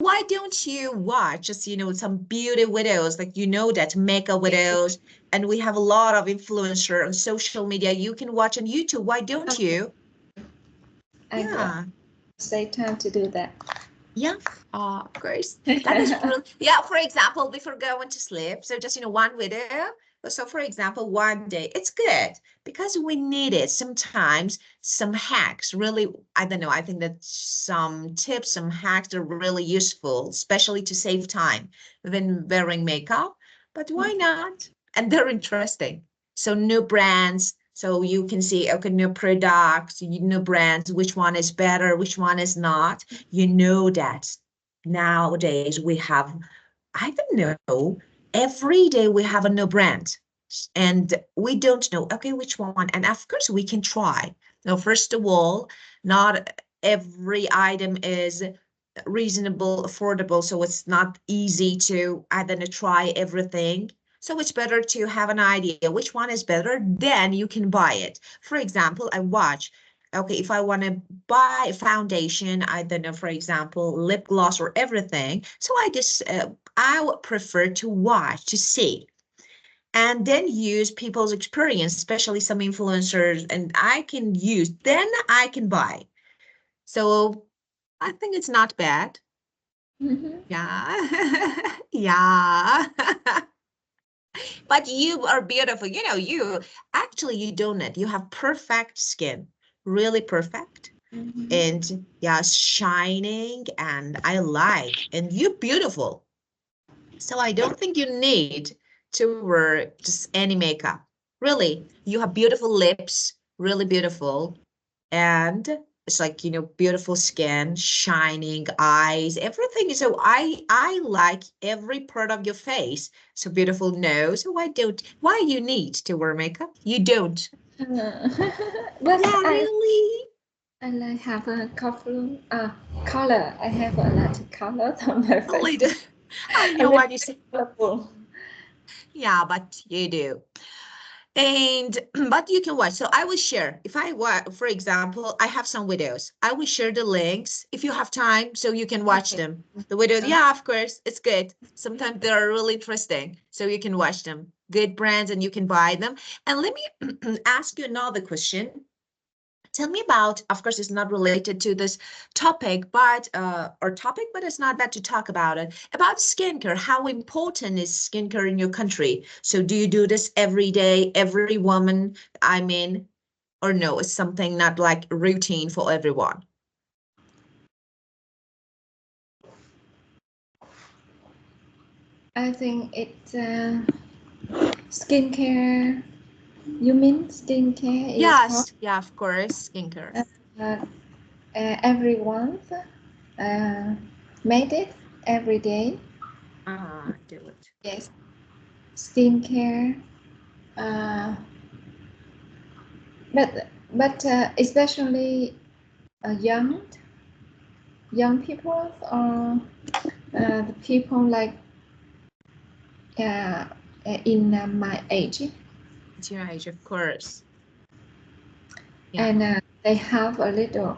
why don't you watch just, some beauty videos, like, that makeup videos, and we have a lot of influencer on social media. You can watch on YouTube. Why don't you? I say time to do that. Yeah, of course. That is really, yeah, for example, before going to sleep, so just, one video. So for example, one day, it's good because we need it. Sometimes some hacks really, I don't know, I think that some tips, some hacks are really useful, especially to save time when wearing makeup, but why not? And they're interesting. So new brands, so you can see, okay, new products, new brands, which one is better, which one is not. You know that nowadays we have, I don't know, every day we have a new brand and we don't know, okay, which one. And of course we can try. Now, first of all, not every item is reasonable, affordable, so it's not easy to, I don't know, try everything. So it's better to have an idea which one is better, then you can buy it. For example, I watch, okay, if I want to buy foundation, I don't know, for example, lip gloss or everything. So I would prefer to watch, to see, and then use people's experience, especially some influencers, and I can use, then I can buy. So I think it's not bad. Yeah. Yeah. But you are beautiful. You actually, you don't. You have perfect skin, really perfect. And yeah, shining, and I like, and you're beautiful. So I don't think you need to wear just any makeup. Really, you have beautiful lips, really beautiful. And it's like, beautiful skin, shining eyes, everything. So I like every part of your face. So beautiful nose. So why you need to wear makeup? You don't. But yeah, really? I have a color. I have a lot of colors on my face. I know what you say. Colorful. Yeah, but you do. And but you can watch. So I will share. If I watch, for example, I have some videos. I will share the links if you have time, so you can watch them. The videos, yeah, of course, it's good. Sometimes they're really interesting, so you can watch them. Good brands, and you can buy them. And let me ask you another question. Tell me about, of course, it's not related to this topic, but but it's not bad to talk about it, about skincare. How important is skincare in your country? So do you do this every day, every woman, I mean, or no, it's something not like routine for everyone? I think it's skincare. You mean skincare is Yes, yeah, of course, skincare. Everyone made it every day. Do it. Yes, skincare. Uh, but especially young people or the people like in my age. It's your age, of course. Yeah. And they have a little.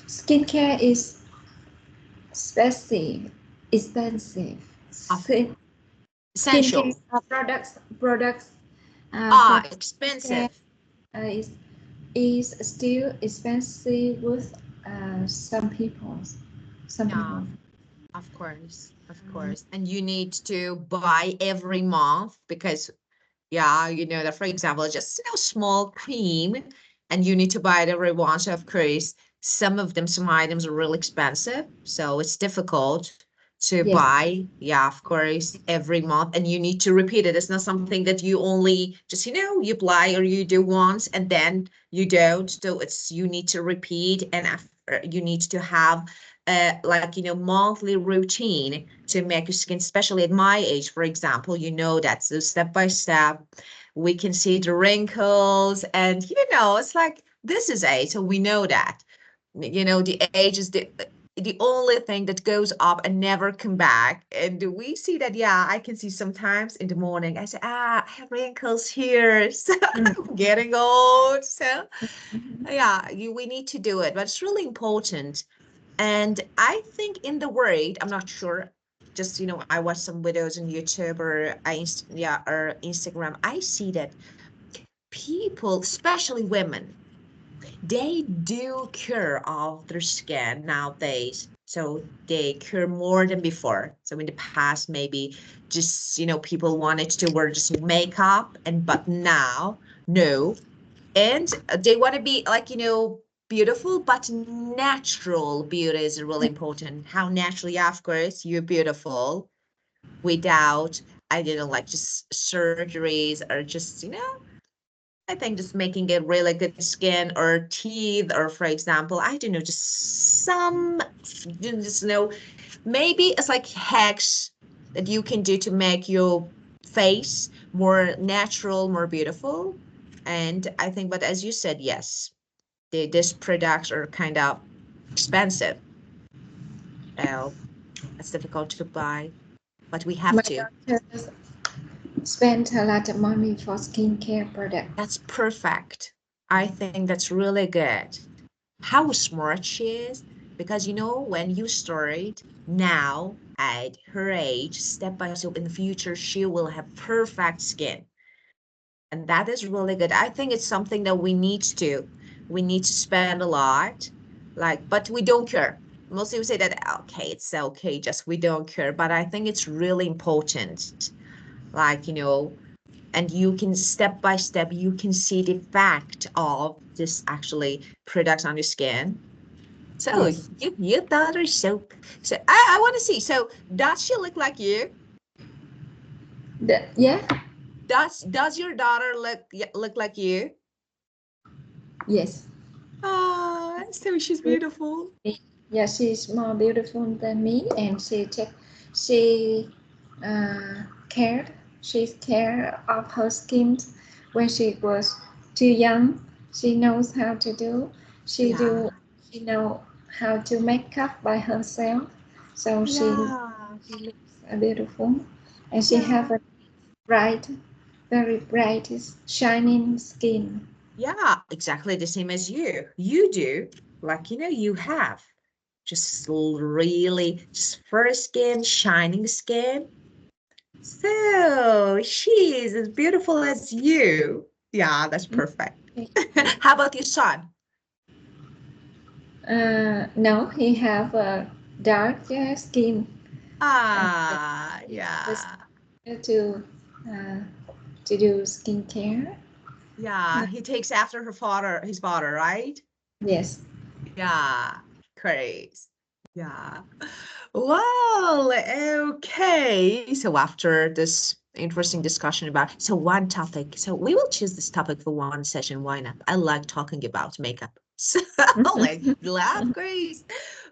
Skincare is expensive. Essential. Skincare products for skincare Expensive. is still expensive with some people. Yeah. Of course. And you need to buy every month because, yeah, that, for example, just small cream, and you need to buy it every once. So of course, some items are really expensive. So it's difficult to buy. Yeah, of course, every month. And you need to repeat it. It's not something that you only just, you apply or you do once and then you don't. So you need to repeat, and you need to have like, monthly routine to make your skin, especially at my age, for example, that. So step by step, we can see the wrinkles, and, it's like, this is age. So we know that, the age is the only thing that goes up and never come back. And we see that, yeah, I can see sometimes in the morning, I say, I have wrinkles here. So I'm getting old. So yeah, we need to do it, but it's really important. And I think in the world, I'm not sure, just, I watch some videos on YouTube or or Instagram. I see that people, especially women, they do care of their skin nowadays. So they care more than before. So in the past, maybe just, people wanted to wear just makeup but now, no. And they want to be like, beautiful, but natural beauty is really important. How naturally, of course, you're beautiful without, I don't know, like just surgeries or just, I think just making it really good skin or teeth, or for example, I don't know, just some, just maybe it's like hacks that you can do to make your face more natural, more beautiful. And I think, but as you said, yes, these products are kind of expensive. So it's difficult to buy, but we have My to. daughter spent a lot of money for skincare product. That's perfect. I think that's really good. How smart she is, because when you start now at her age, step by step in the future, she will have perfect skin. And that is really good. I think it's something that we need to spend a lot, but we don't care. Mostly we say that, okay, it's okay, just we don't care. But I think it's really important. Like, and you can step by step, you can see the fact of this actually products on your skin. So Yes. your daughter so I want to see. So does she look like you? Yeah. Does your daughter look like you? Yes. Oh, so she's beautiful. Yeah, she's more beautiful than me, and she cared. She cared of her skin when she was too young. She knows how to do. She Yeah. do. She know how to make up by herself. So Yeah. she looks beautiful, and she have Yeah. a bright, very bright, shining skin. Yeah, exactly the same as you. You do. Like, you have just really just fair skin, shining skin. So she is as beautiful as you. Yeah, that's perfect. How about your son? No, he have a dark skin. Was Yeah. to uh, to do skincare. Yeah, he takes after his father, right? Yes. Yeah, great. Yeah. Well, okay. So after this interesting discussion about one topic, so we will choose this topic for one session. Why not? I like talking about makeup. So like laugh, Grace.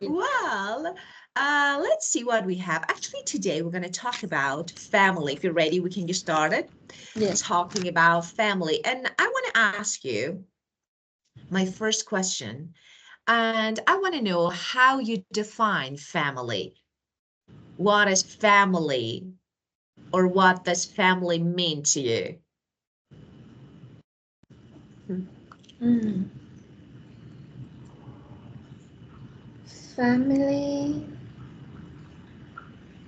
Well, let's see what we have. Actually, today we're going to talk about family. If you're ready, we can get started Yes. talking about family. And I want to ask you my first question, and I want to know how you define family. What is family, or what does family mean to you? Mm. Family.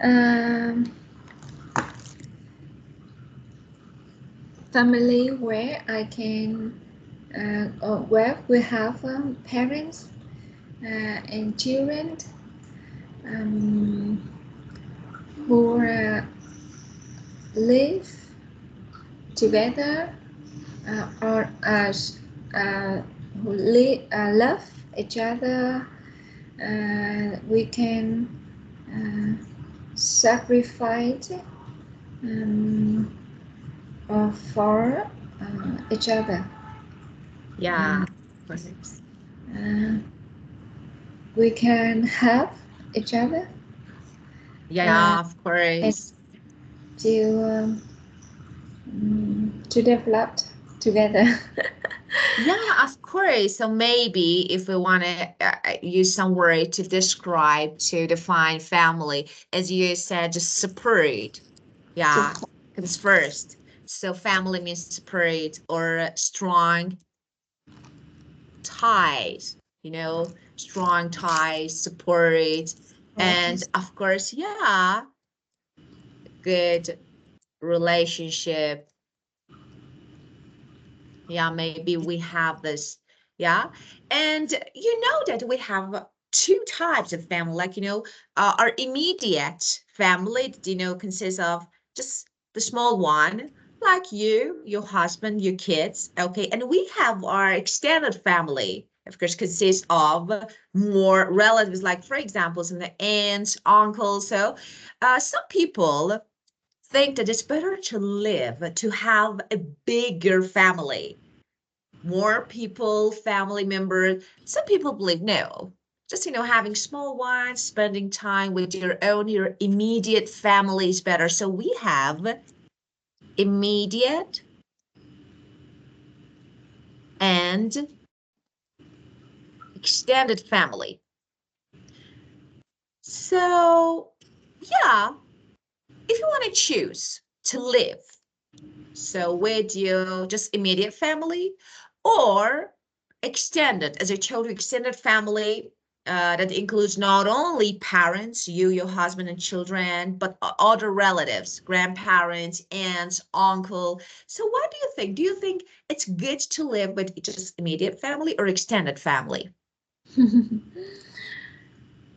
Um, Family where I can, or where we have parents and children um, who live together, or who love each other. We can sacrifice um, for each other. Yeah, perfect. Uh, we can help each other Yeah, of and course. to develop together. Yeah, of course. So maybe if we want to use some word to describe, to define family, as you said, just separate. Yeah, Support. comes first. So family means separate or strong ties, strong ties, support. And of course, yeah, good relationship. Yeah, maybe we have this. Yeah. And you know that we have two types of family, like, our immediate family, consists of just the small one, like you, your husband, your kids. Okay. And we have our extended family, of course, consists of more relatives, like, for example, some of the aunts, uncles. So some people think that it's better to live, to have a bigger family, more people, family members. Some people believe no, just, having small ones, spending time with your immediate family is better. So we have immediate and extended family. So yeah, if you want to choose to live, so with your just immediate family or extended, as I told you, extended family, that includes not only parents, you, your husband and children, but other relatives, grandparents, aunts, uncle. So what do you think? Do you think it's good to live with just immediate family or extended family?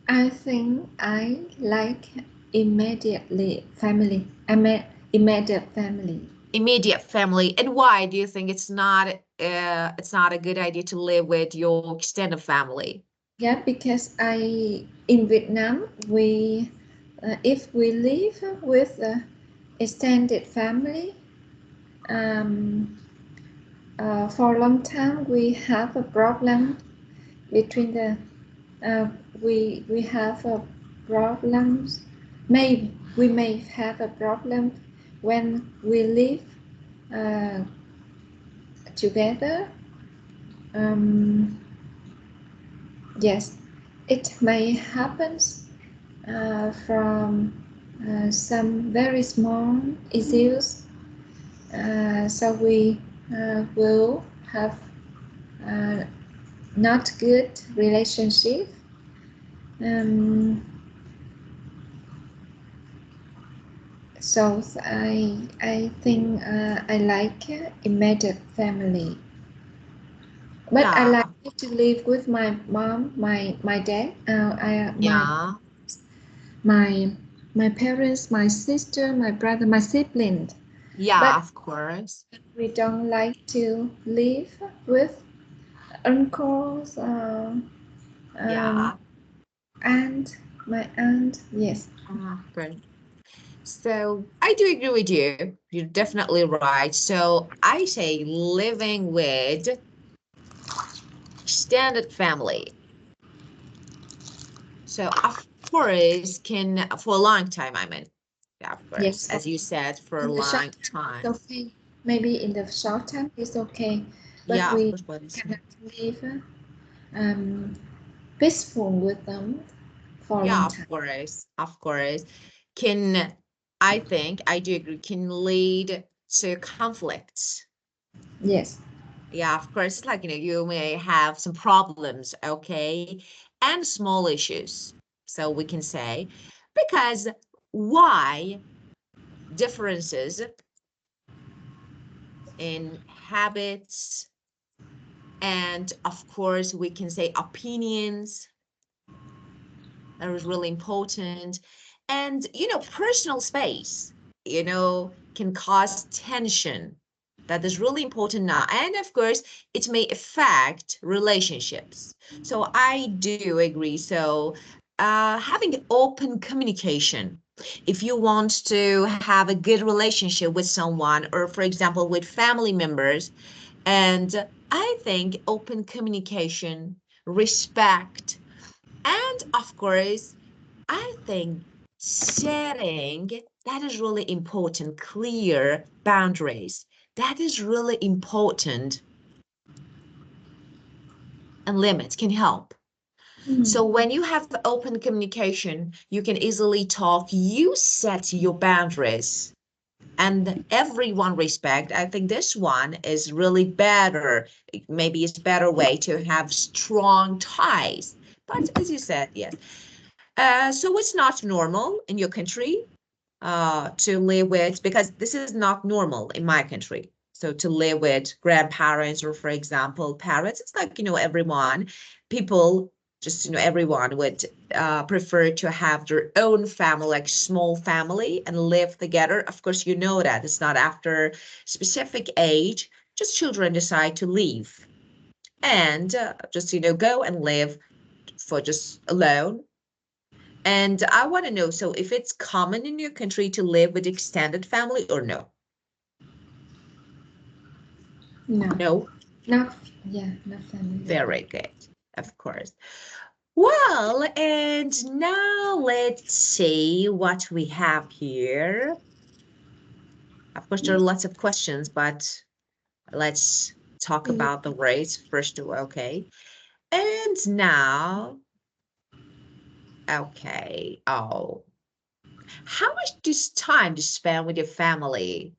I think I like immediately family. Immediate family. Immediate family. And why do you think it's not a good idea to live with your extended family? Yeah, because in Vietnam if we live with extended family, um, for a long time we have a problem between the we have a problems. Maybe we may have a problem when we live uh, together. Um, yes, it may happen from some very small issues. So we will have uh, not good relationship. Um, so I think I like immediate family, but I Yeah, like to live with my mom, my dad, yeah. my my parents, my sister, my brother, my siblings. Yeah, But of course. we don't like to live with uncles, um, Yeah, aunt, my aunt. Yes, good. So I do agree with you. You're definitely right. So I say living with extended family. So of course can for a long time, I mean. Yeah, of course. yes. For As you said, for a in the short long term, it's time. okay. Maybe in the short term, it's okay, but Yeah, of we course, what is cannot live um, peaceful with them for a yeah, long of time. course, of course. Can I think I do agree can lead to conflicts. Yes, Yeah, of course, it's like, you may have some problems, okay, and small issues. So we can say, because why differences in habits, and of course, we can say opinions, that is really important. And, personal space, can cause tension. That is really important now. And of course, it may affect relationships. So I do agree. So having open communication. If you want to have a good relationship with someone, or for example, with family members, and I think open communication, respect, and of course, I think setting that is really important, clear boundaries. That is really important. And limits can help. So when you have open communication, you can easily talk, you set your boundaries and everyone respect. I think this one is really better. Maybe it's better way to have strong ties. But as you said, yes. So it's not normal in your country to live with, because this is not normal in my country. So to live with grandparents or, for example, parents, it's like, everyone, people, just, everyone would prefer to have their own family, like small family, and live together. Of course, that it's not after specific age, just children decide to leave and just, go and live for just alone. And I want to know, so if it's common in your country to live with extended family or no? No. No? Not, yeah, not family. Very good, of course. Well, and now let's see what we have here. Of course, there are lots of questions, but let's talk about the rates first. Okay. And now, okay. Oh, how much time to spend with your family?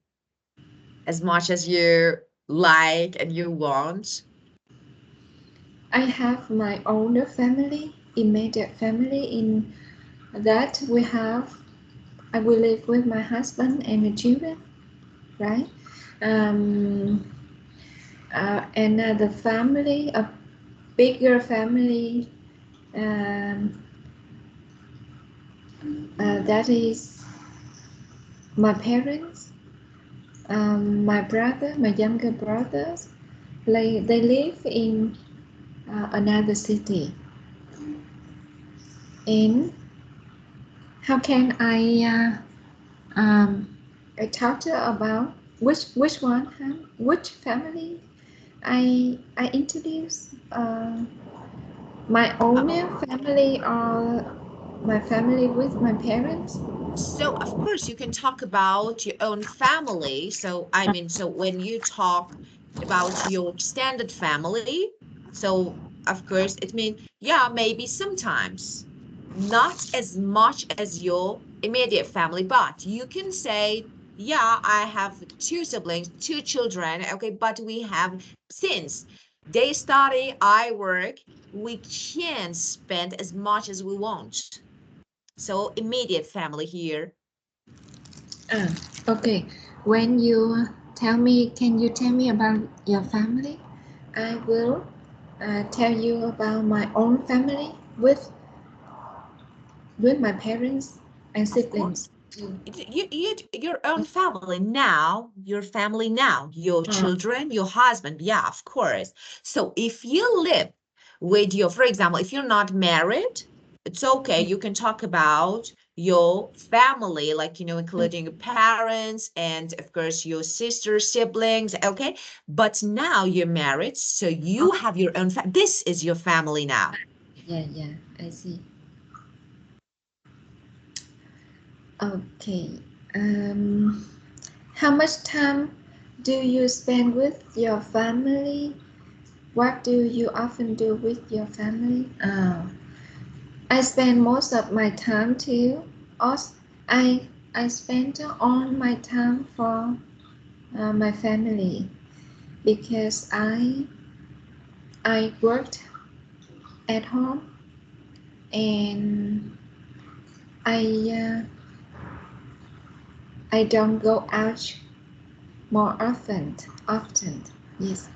As much as you like and you want? I have my own family, immediate family. In that I will live with my husband and the children, right? Um, and the family, a bigger family, um, that is my parents, my brother, my younger brothers. They live in another city. And how can I talked about which one, huh? Which family I introduce my own family or my family with my parents. So, of course, you can talk about your own family. So, I mean, so when you talk about your extended family, so of course, it means, yeah, maybe sometimes not as much as your immediate family, but you can say, yeah, I have two siblings, two children. Okay, but we have, since they study, I work, we can spend as much as we want. So immediate family here. Okay. When you can you tell me about your family? I will tell you about my own family with my parents and Of siblings course. too. Your own family now, your children, your husband. Yeah, of course. So if you live with for example, if you're not married, it's okay. You can talk about your family, like, including your parents and of course your sister, siblings. Okay. But now you're married, so you have your own this is your family now. Yeah, I see. Okay. Um, how much time do you spend with your family? What do you often do with your family? I spend most of my time too. Also, I spend all my time for my family because I worked at home and I I don't go out more often. Often, yes.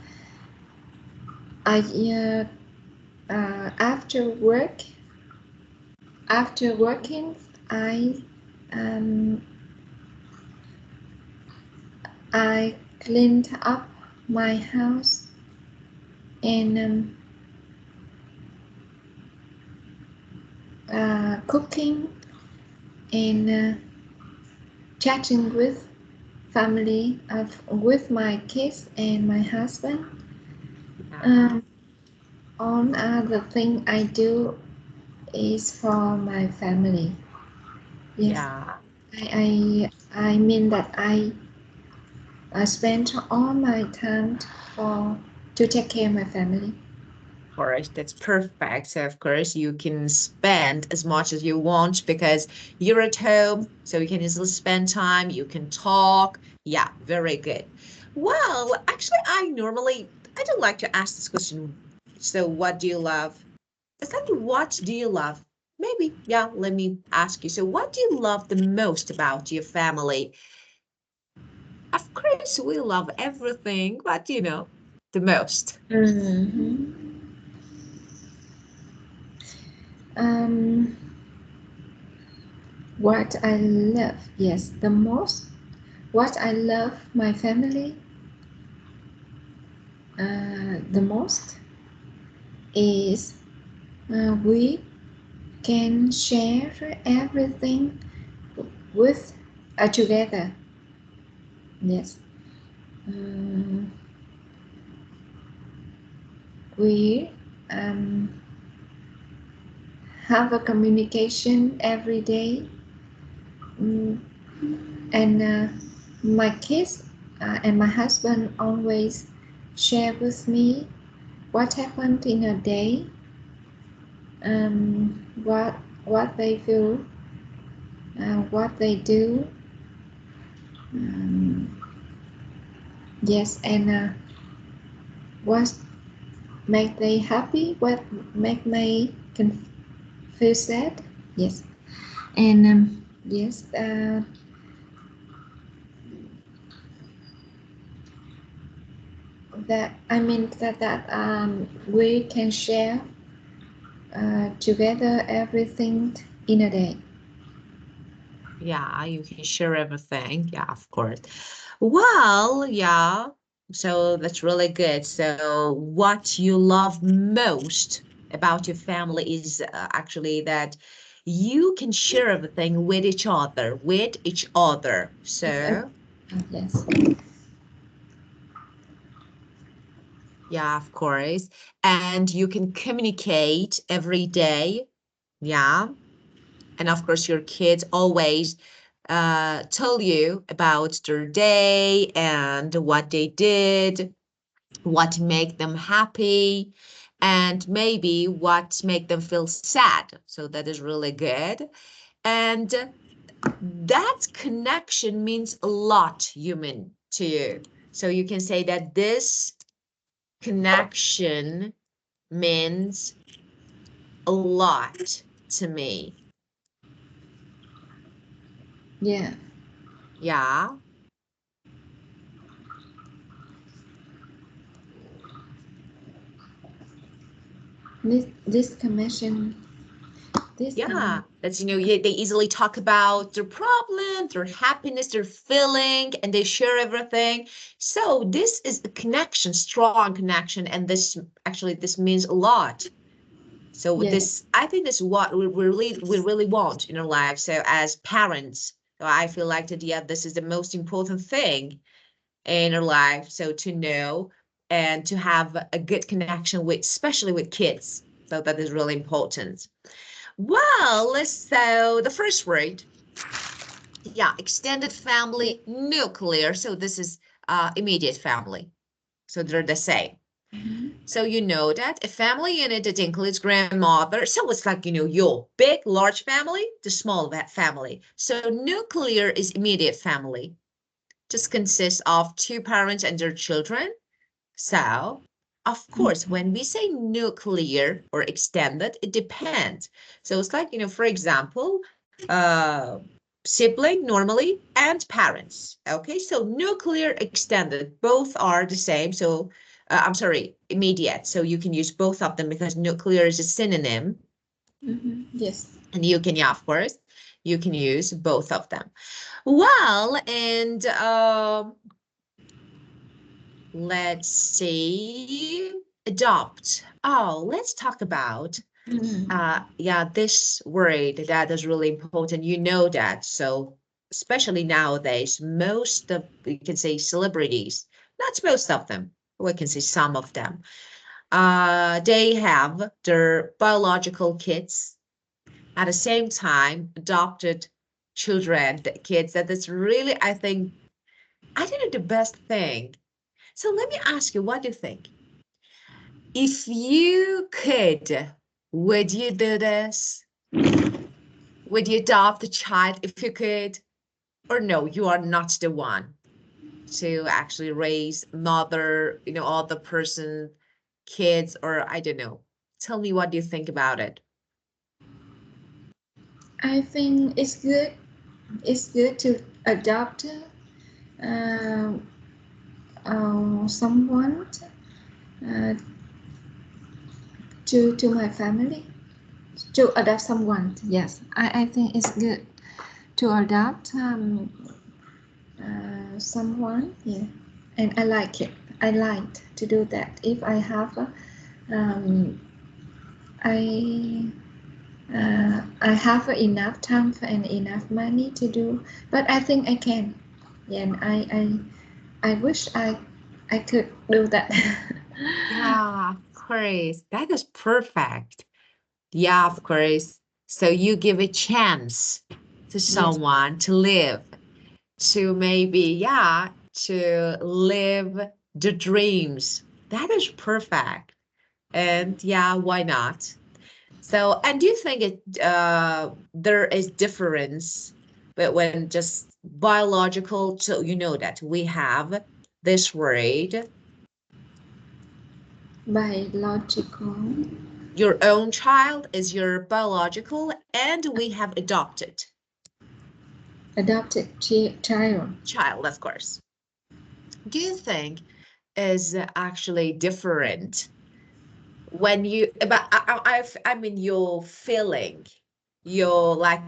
I after working, I um, I cleaned up my house and cooking and chatting with family with my kids and my husband. Um, all other thing I do is for my family. Yes, Yeah. I mean that I spend all my time to take care of my family. Of course, that's perfect. So of course you can spend as much as you want because you're at home, so you can easily spend time, you can talk. Yeah, very good. Well, actually, I don't like to ask this question. So what do you love? It's like, what do you love? Maybe, yeah, let me ask you. So what do you love the most about your family? Of course, we love everything, but the most. Mhm. Um, what I love, yes, the most. What I love my family the most is we can share everything with together. Yes. Um, we um, have a communication every day. Mm, and my kids and my husband always share with me what happened in a day, what they feel, what they do. Um, yes, and what make they happy, what make me feel sad. Yes, and yes, that I mean that we can share together everything in a day. Yeah, you can share everything. Yeah, of course. Well, yeah. So that's really good. So what you love most about your family is actually that you can share everything with each other, with each other. So Yes. yeah, of course. And you can communicate every day. Yeah. And of course, your kids always tell you about their day and what they did, what make them happy, and maybe what make them feel sad. So that is really good. And that connection means a lot, human, to you. So you can say that this connection means a lot to me. Yeah. Yeah. This connection. This Yeah, that's, yeah, they easily talk about their problem, their happiness, their feeling, and they share everything. So this is a connection, strong connection, and this means a lot. So Yeah. I think this is what we really want in our lives. So as parents, so I feel like that, yeah, this is the most important thing in our life. So to know and to have a good connection with, especially with kids. So that is really important. Well, so the first word, yeah, extended family, nuclear. So this is immediate family. So they're the same. Mm-hmm. So you know that a family unit that includes grandmother. So it's like, your big, large family, the small family. So nuclear is immediate family. Just consists of two parents and their children. So, of course, when we say nuclear or extended, it depends. So it's like, for example, sibling normally and parents. Okay, so nuclear extended, both are the same. So, I'm sorry, immediate. So you can use both of them because nuclear is a synonym. Mm-hmm. Yes. And you can, yeah, of course, you can use both of them. Well, and let's see. Adopt. Oh, let's talk about Mm-hmm. yeah, this word that is really important. You know that. So especially nowadays, most of, you can say, celebrities, not most of them, we can say some of them, they have their biological kids at the same time adopted children, the kids. That is really, I think, I don't know the best thing. So let me ask you, what do you think? If you could, would you do this? Would you adopt a child if you could? Or no, you are not the one to actually raise mother, other person, kids, or I don't know. Tell me, what do you think about it? I think it's good. It's good to adopt uh, someone uh, to my family. To adopt someone, yes. I think it's good to adopt someone. Yeah, and I like it. I like to do that. If I have, um, I I have enough time and enough money to do, but I think I can. Yeah, and I wish I could do that. Yeah, of course. That is perfect. Yeah, of course. So you give a chance to Yes, someone to live, to maybe, yeah, to live the dreams. That is perfect. And yeah, why not? So, and do you think there is difference, but when just biological, so you know that we have this word, biological, your own child is your biological, and we have adopted adopted child. child, of course. Do you think is actually different when you, but I mean, your feeling, your like,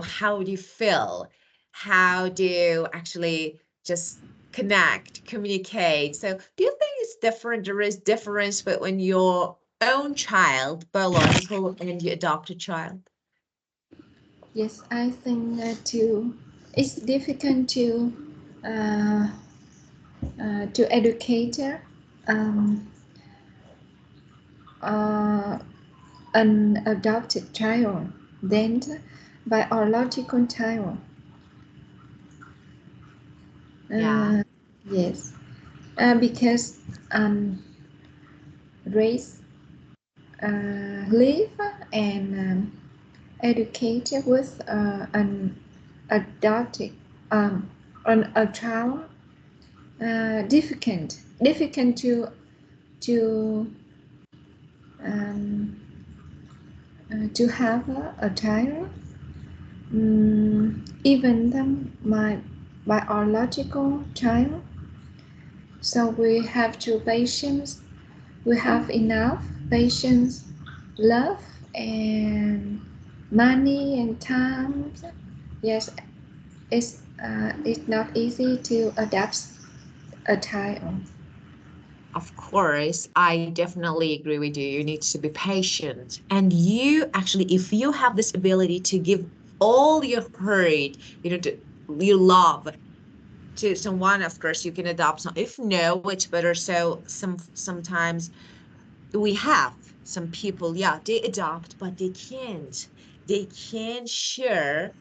how do you feel? How do you actually just connect, communicate? So do you think it's different? There is difference between your own child, biological, and your adopted child? Yes, I think to it's difficult uh, to educate um, uh, an adopted child than biological child. Yeah, Uh, yes, because race, live and educate with an adopted a child difficult to um, to have a child. Even my biological child. So we have to patience. We have enough patience, love, and money and time. Yes, it's not easy to adapt a child. of course, I definitely agree with you. You need to be patient. And you actually, if you have this ability to give all your hurt, you love to someone, of course, you can adopt some. If no, it's better. So sometimes we have some people, yeah, they adopt, but they can't. They can't share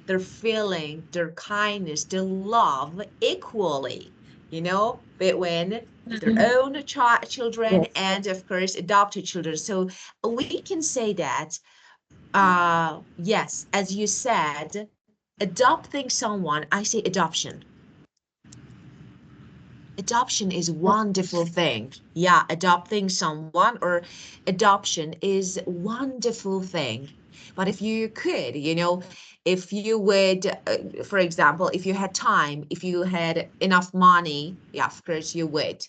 their feeling, their kindness, their love equally, between their own children Yes. and, of course, adopted children. So we can say that, yes, as you said, adopting someone, I say adoption. Adoption is a wonderful thing. Yeah, adopting someone or adoption is wonderful thing. But if you could, if you would, for example, if you had time, if you had enough money, yeah, of course you would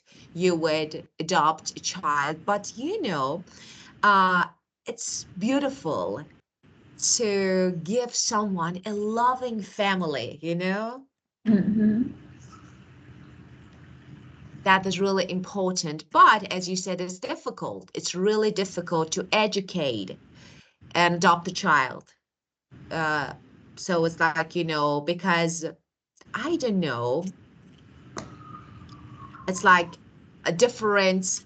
adopt a child. But uh, it's beautiful to give someone a loving family. Mm-hmm. That is really important. But as you said, it's difficult. It's really difficult to educate and adopt a child. Uh, so it's like, because I don't know, it's like a different,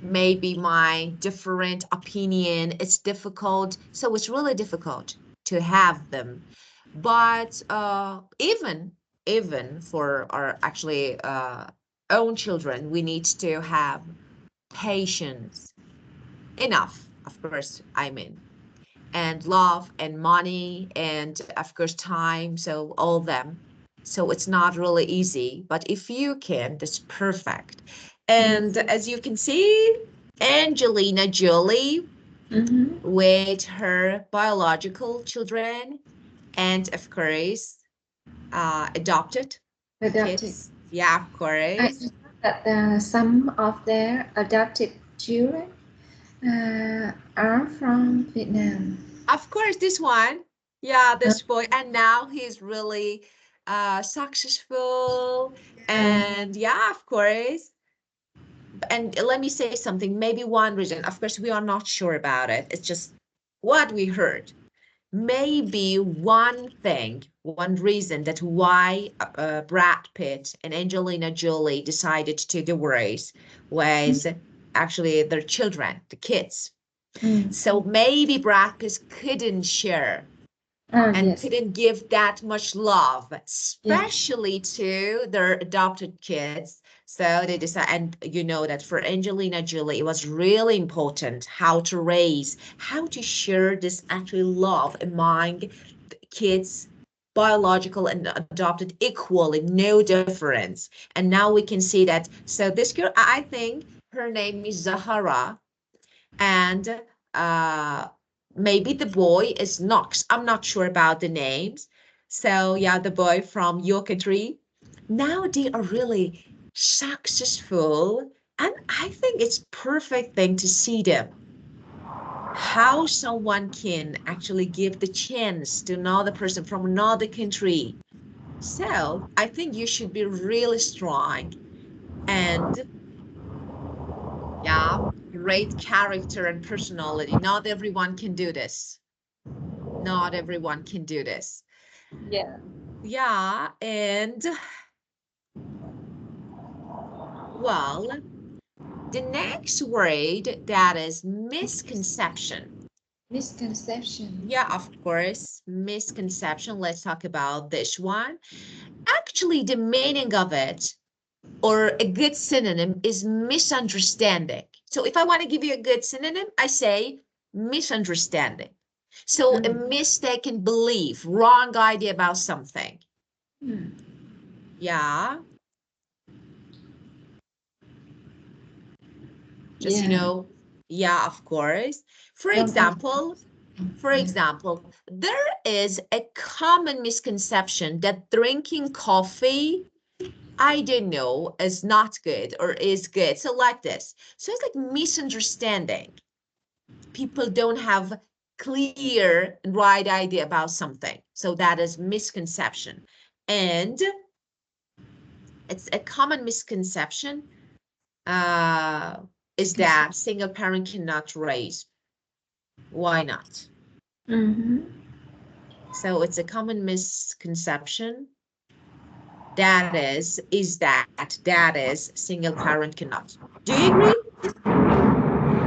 maybe my different opinion. It's difficult. So it's really difficult to have them. But even even for our actually own children, we need to have patience, enough, of course, I mean, and love and money and of course time, so all them. So it's not really easy, but if you can, that's perfect. And as you can see, Angelina Jolie with her biological children and of course adopted kids. Yeah, of I course. know that some of their adopted children are from Vietnam. Of course, this one. Yeah, this boy. And now he's really successful. And yeah, of course. And let me say something. Maybe one reason, of course, we are not sure about it. It's just what we heard. Maybe one thing, one reason that why Brad Pitt and Angelina Jolie decided to divorce was actually their children, the kids. So maybe Brad Pitt couldn't share and couldn't give that much love, especially to their adopted kids. So they decided, and you know that for Angelina Jolie, it was really important how to raise, how to share this actually love among kids, biological and adopted equally, no difference. And now we can see that. So this girl, I think her name is Zahara, and maybe the boy is Knox. I'm not sure about the names. So yeah, the boy from your country. Now they are really successful, and I think it's perfect thing to see them. How someone can actually give the chance to another person from another country. So I think you should be really strong and yeah, great character and personality. Not everyone can do this. Not everyone can do this. Yeah. Yeah, and well, the next word that is misconception. Misconception. Yeah, of course, misconception. Let's talk about this one. Actually, the meaning of it, or a good synonym, is misunderstanding. So if I want to give you a good synonym, I say misunderstanding. So a mistaken belief, wrong idea about something. Yeah. Just, you know, yeah, of course. For example, there is a common misconception that drinking coffee, I don't know, is not good or is good. So like this. So it's like misunderstanding. People don't have clear and right idea about something. So that is misconception. And it's a common misconception is that single parent cannot raise. Why not? So it's a common misconception that that is single parent cannot. Do you agree?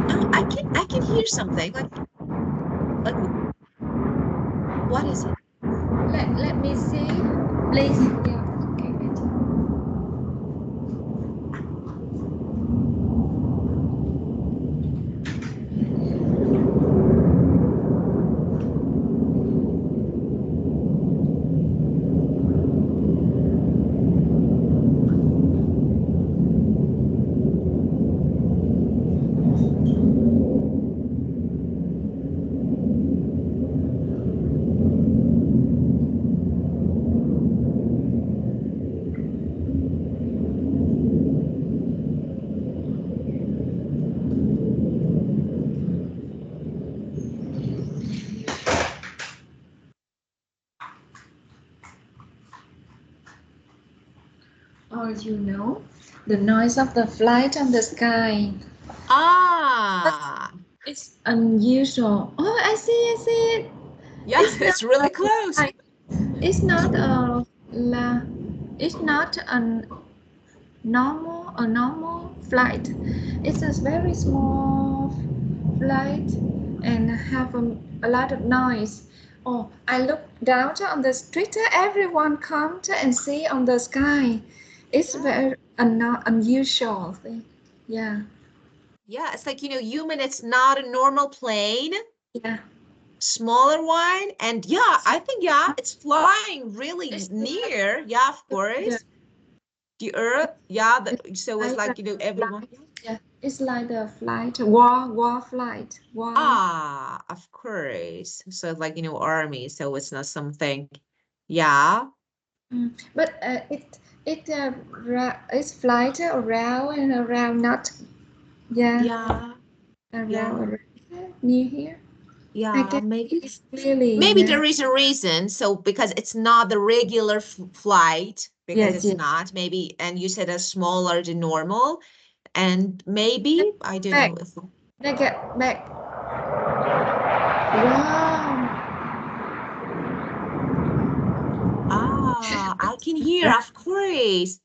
No, I can hear something like what is it? Let me see, please. Yeah. Okay. Wait. Or you know, the noise of the flight on the sky. Ah, It's unusual. Oh, I see it. yeah, it's really close. Like, it's not la, it's not a normal flight. It's a very small flight and have a lot of noise. Oh, I look down on the street. Everyone comes and see on the sky. It's Yeah. very unusual thing. Yeah. Yeah, it's like, human, it's not a normal plane, Yeah. smaller one. And yeah, I think, yeah, it's flying really It's like near. Yeah, of yeah. course. The Earth, yeah. So it's Like like, the everyone. flight. Yeah. It's like the flight war flight war. Ah, of course. So it's like, army. So it's not something. Yeah. But it's flight around and around, not yeah, Yeah. Yeah. around near here. I Yeah. can Maybe. see it clearly. Maybe Yeah. there is a reason. So because it's not the regular flight, because Yes. it's Yes. not, maybe, and you said a smaller than normal, and maybe, I don't Back. know if, They get back. Wow. I can hear, of course.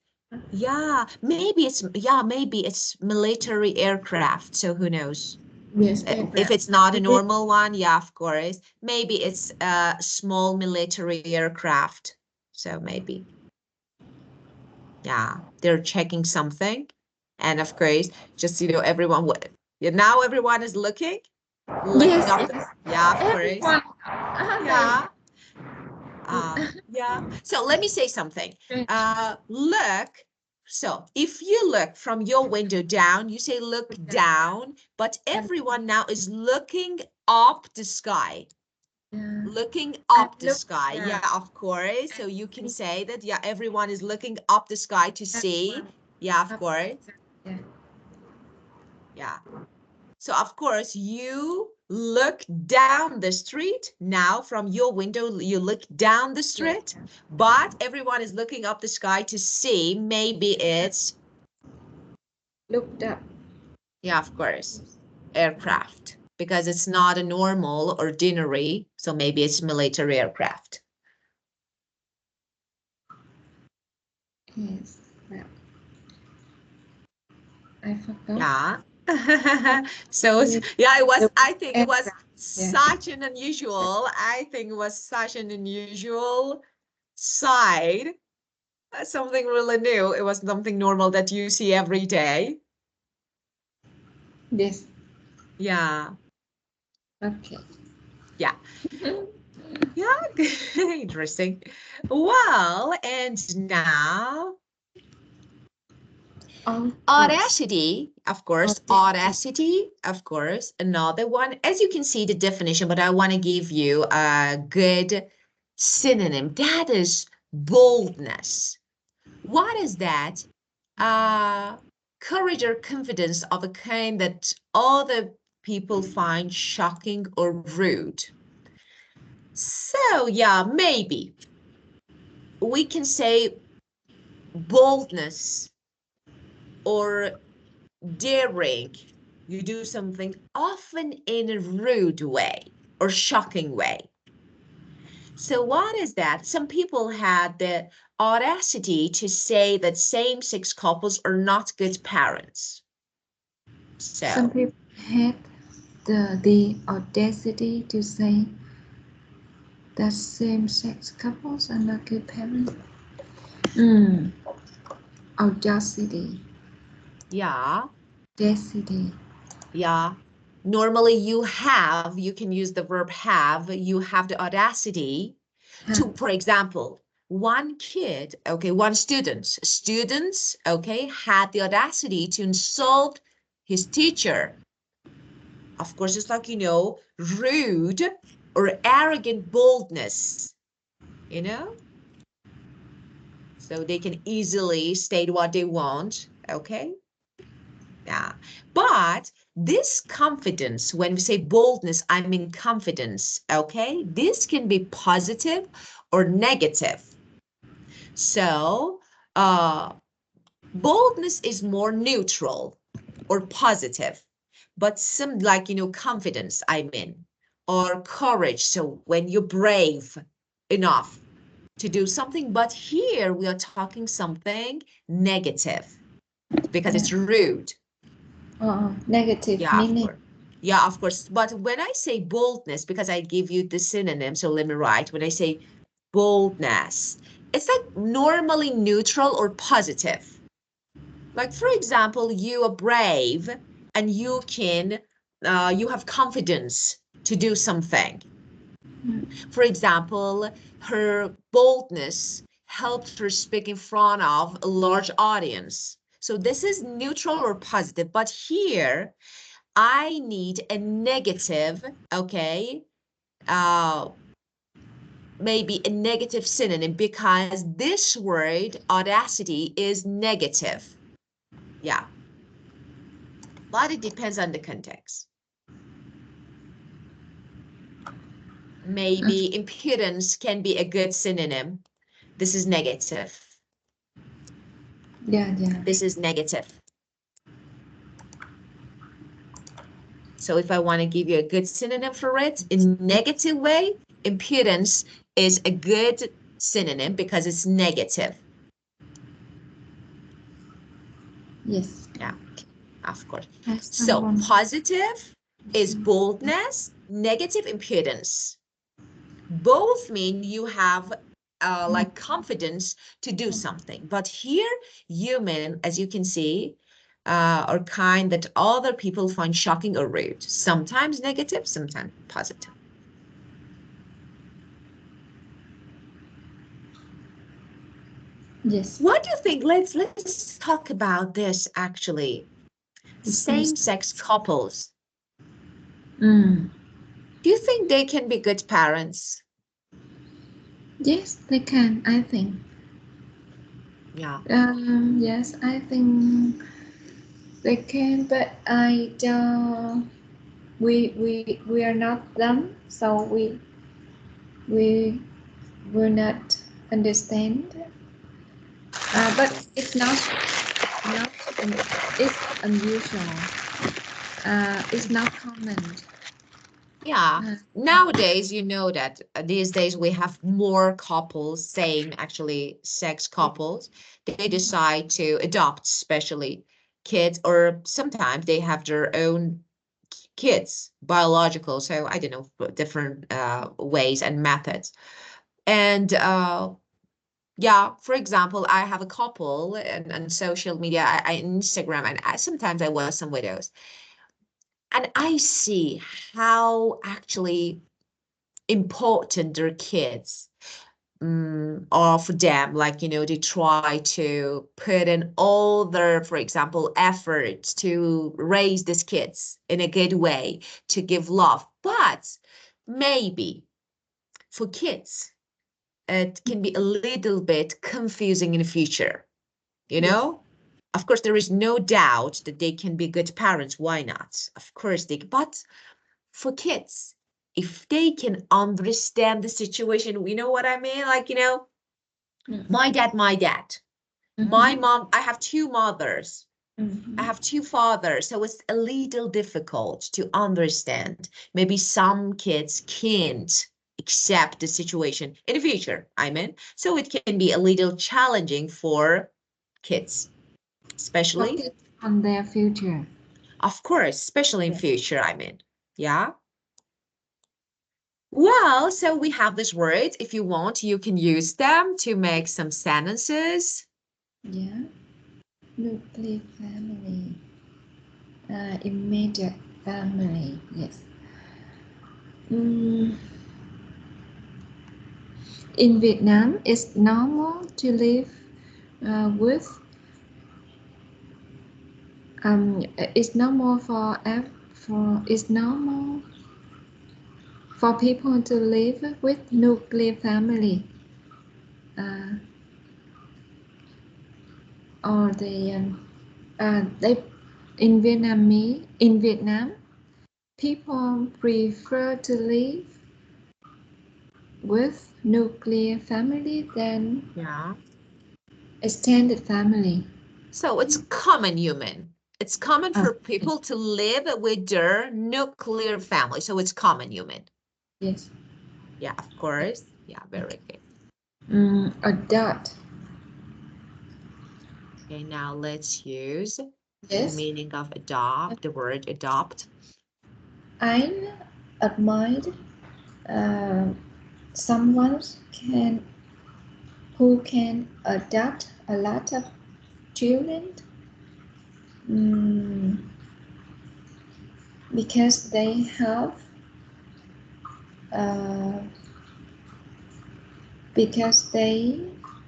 Maybe it's military aircraft. So who knows? Yes, If aircraft. it's not a normal one, yeah, of course. Maybe it's a small military aircraft. So maybe. Yeah, they're checking something. And of course, just, everyone would, yeah, now everyone is looking Yes, up. yes. Yeah, of course. Everyone. Yeah. Yeah. So let me say something. They. Look. So if you look from your window down, you say look down, but everyone now is looking up the sky. Yeah. Looking I up the look. sky. Yeah. Yeah, of course. So you can say that, yeah, everyone is looking up the sky to see. Everyone. Yeah, of course. Yeah. Yeah. So of course you look down the street. Now from your window, you look down the Yes. street, but everyone is looking up the sky to see. Maybe it's, Looked up. yeah, of course, aircraft, because it's not a normal ordinary. So maybe it's military aircraft. Yes. Well, I forgot. Yeah. I So yeah, look I think it was aircraft. Yeah. such an unusual, I think it was such an unusual side, something really new. It was something normal that you see every day. Yes. Yeah. Okay. Yeah. Yeah. Interesting. Well, and now Of course. audacity, of course, audacity, of course, another one. As you can see the definition, but I want to give you a good synonym. That is boldness. What is that? Courage or confidence of a kind that other people find shocking or rude. So yeah, maybe we can say boldness or daring. You do something often in a rude way or shocking way. So what is that? Some people had the audacity to say that same-sex couples are not good parents. Some So people had the audacity to say that same-sex couples are not good parents. Audacity. yeah, Audacity. yeah. Normally you can use the verb have, you have the audacity to, for example, one kid, okay, one students, okay, had the audacity to insult his teacher. Of course, it's like, rude or arrogant boldness, you know? So they can easily state what they want, okay? Yeah. But this confidence, when we say boldness, I mean confidence, okay? This can be positive or negative. So, boldness is more neutral or positive, but some like, confidence, I mean, or courage. So when you're brave enough to do something, but here we are talking something negative because Yeah. it's rude. Negative Yeah, of meaning. course. Yeah, of course. But when I say boldness, because I give you the synonym, so let me write. When I say boldness, it's like normally neutral or positive. Like, for example, you are brave and you can, you have confidence to do something. For example, her boldness helped her speak in front of a large audience. So this is neutral or positive, but here I need a negative, okay, maybe a negative synonym because this word audacity is negative. Yeah, but it depends on the context. Maybe impudence can be a good synonym. This is negative. Yeah, yeah. This is negative. So if I want to give you a good synonym for it, in negative way, impudence is a good synonym because it's negative. Yes. Yeah, of course. Has So someone positive is boldness, negative impudence. Both mean you have like confidence to do something. But here, human, as you can see, are kind that other people find shocking or rude. Sometimes negative, sometimes positive. Yes. What do you think? Let's talk about this actually. Same-sex couples. Mm. Do you think they can be good parents? Yes, they can, I think. Yeah. Yes, I think they can, but I don't. We are not them, so we will not understand. But it's not it's unusual. It's not common. Yeah. Nowadays, you know that these days we have more couples, same actually sex couples. They decide to adopt, especially kids, or sometimes they have their own kids, biological. So I don't know, different ways and methods. And yeah, for example, I have a couple and social media, Instagram, and sometimes I watch some videos. And I see how actually important their kids are for them. Like, you know, they try to put in all their, for example, efforts to raise these kids in a good way, to give love. But maybe for kids, it can be a little bit confusing in the future, you know? Of course, there is no doubt that they can be good parents. Why not? Of course they, but for kids, if they can understand the situation, you know what I mean? Like, you know, my dad, my mom, I have two mothers. I have two fathers, so it's a little difficult to understand. Maybe some kids can't accept the situation in the future, I mean. So it can be a little challenging for kids, especially, Focus on their future. of course, especially in Yes. future, I mean. Yeah. Well, so we have these words. If you want, you can use them to make some sentences. Yeah. Nuclear family. Immediate family. Yes. Mm. In Vietnam, it's normal to live with. It's normal it's normal for people to live with nuclear family. Uh, or they in Vietnam, people prefer to live with nuclear family than Yeah. extended family. So it's common human. It's common Oh, for people to live with their nuclear family. So it's common human. yes. Yeah, of course. Yeah, very good. Adopt. Okay, now let's use the Yes. meaning of adopt, the word adopt. I admire someone who can adopt a lot of children, mm, because they have uh, because they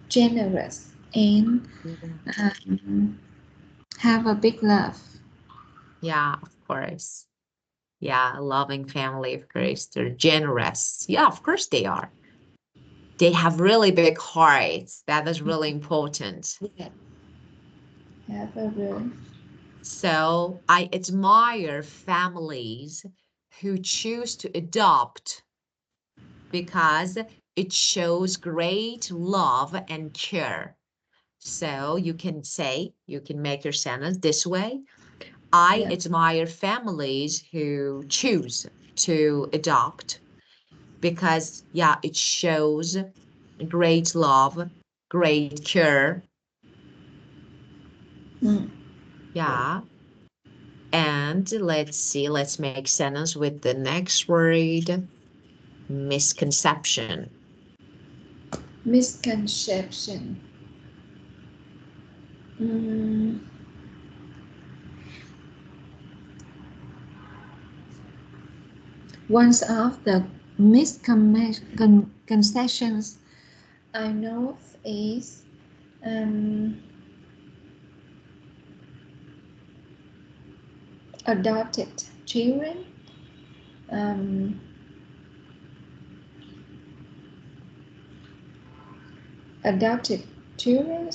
generous and have a big love. Yeah, of course. Yeah, a loving family, of course. They're generous. Yeah, of course they are. They have really big hearts. That is really important. Yeah, have a real. So I admire families who choose to adopt because it shows great love and care. So you can say, you can make your sentence this way. I Yeah. admire families who choose to adopt because, yeah, it shows great love, great care. Mm. Yeah. And let's see, let's make sentence with the next word, misconception. Misconception. Mm. One of the misconceptions I know is um, adopted children um, adopted children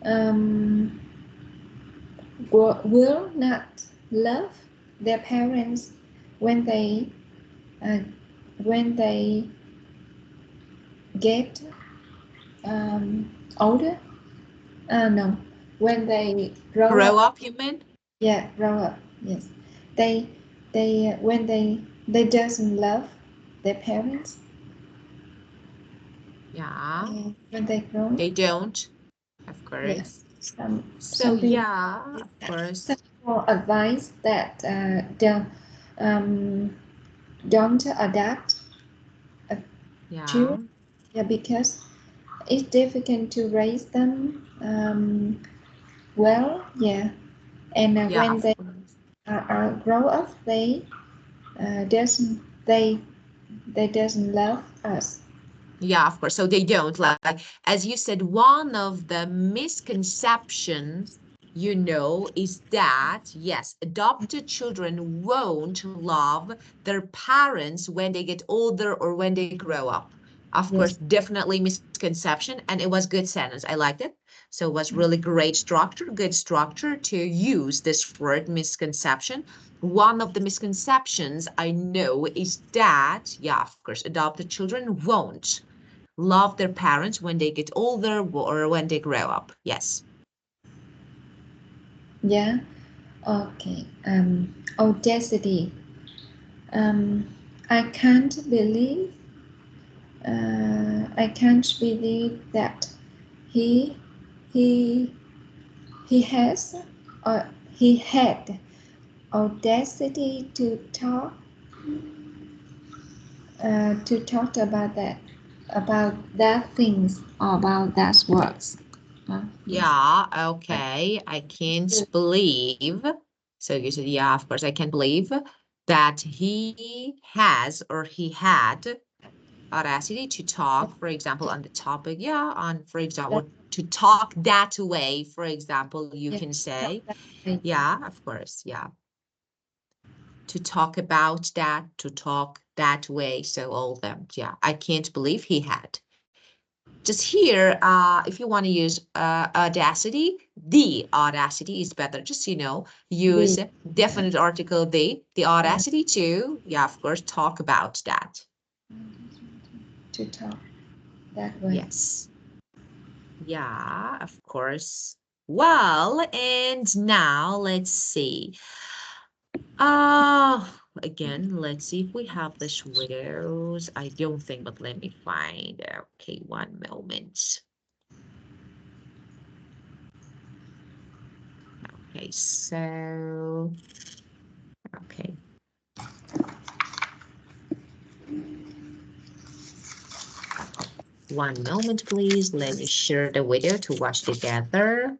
um, will not love their parents when they uh, when they get older. No, when they grow Grow up. up, you mean? Yeah, grow up. Yes, they when they doesn't love their parents Yeah, when they grow. they don't, of Yeah, course. So some people yeah, of course. some people advise that um, don't adapt Yeah, children. Yeah, because it's difficult to raise them well. Yeah, and yeah, when of they course. grow up, doesn't they doesn't love us. Yeah, of course. So they don't like, as you said, one of the misconceptions, is that, yes, adopted children won't love their parents when they get older or when they grow up. Of course, Yes. definitely misconception, and it was good sentence. I liked it. So it was really great structure, good structure to use this word misconception. One of the misconceptions I know is that, yeah, of course, adopted children won't love their parents when they get older or when they grow up. Yes. Yeah. Okay. Audacity. Um, I can't believe. I can't believe that he he he has he had audacity to talk about that things or about that words. Yes. Yeah, okay. I can't believe. So you said, yeah, of course, I can't believe that he has or he had audacity to talk, for example, on the topic. Yeah, on, for example, to talk that way, for example, you Yeah. can Talk say, that way. yeah, of course, yeah. To talk about that, to talk that way. So all of them, yeah. I can't believe he had. Just here, if you want to use audacity, the audacity is better. Just, use The definite article the yeah, audacity to, yeah, of course, talk about that. to talk that way. Yes. Yeah, of course. Well, and now let's see. Again, let's see if we have this videos. I don't think, but let me find. Okay, one moment. Okay, so Okay. One moment, please. Let me share the video to watch together.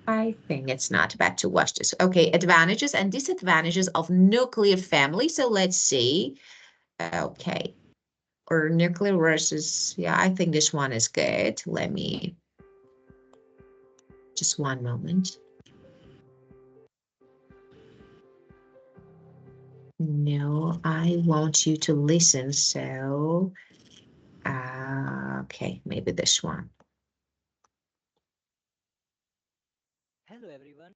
I think it's not bad to watch this. Okay, advantages and disadvantages of nuclear family. So let's see. Okay. Or nuclear versus, yeah, I think this one is good. Let me, just one moment. No, I want you to listen. So, okay, maybe this one. Hello everyone.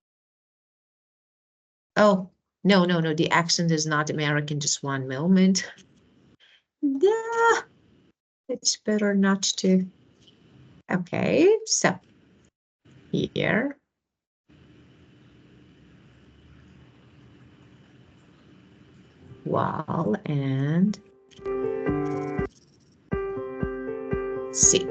Oh, no, the accent is not American. Just one moment. Yeah, it's better not to. Okay, so here. Wall and C.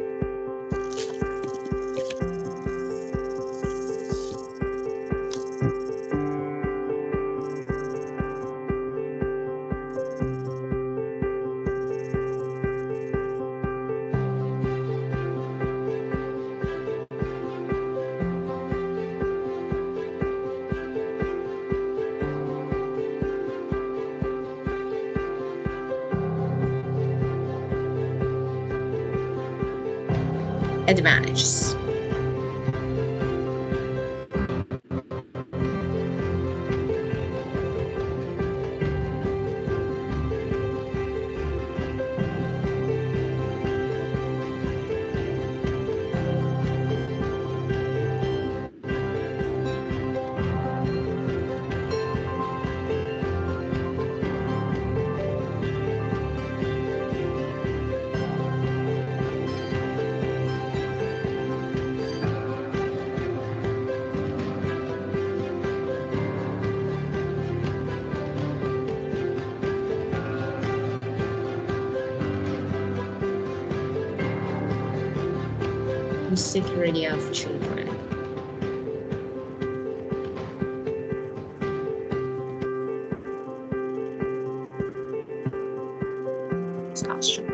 Advantages. The security of children. Classroom.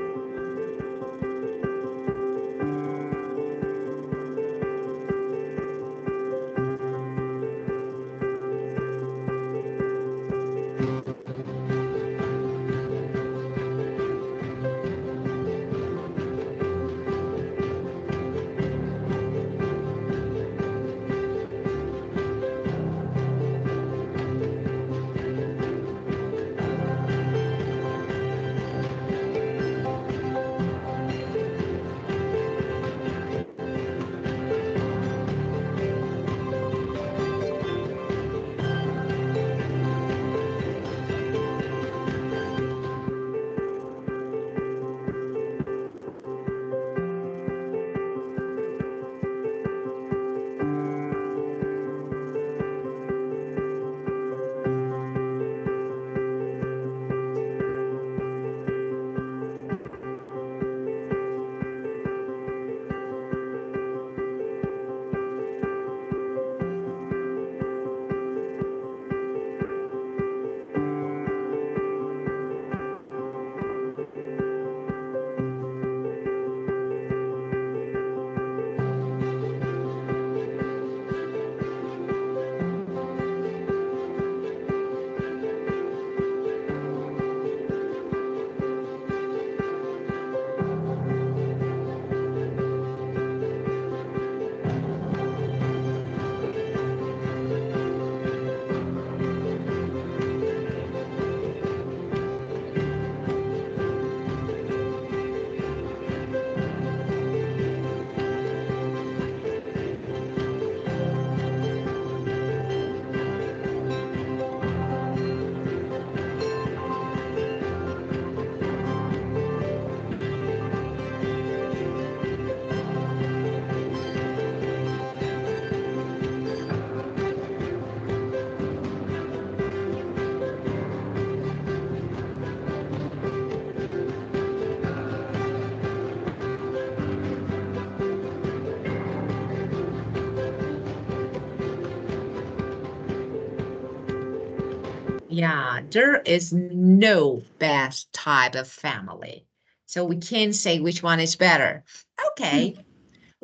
Yeah, there is no best type of family. So we can't say which one is better. Okay,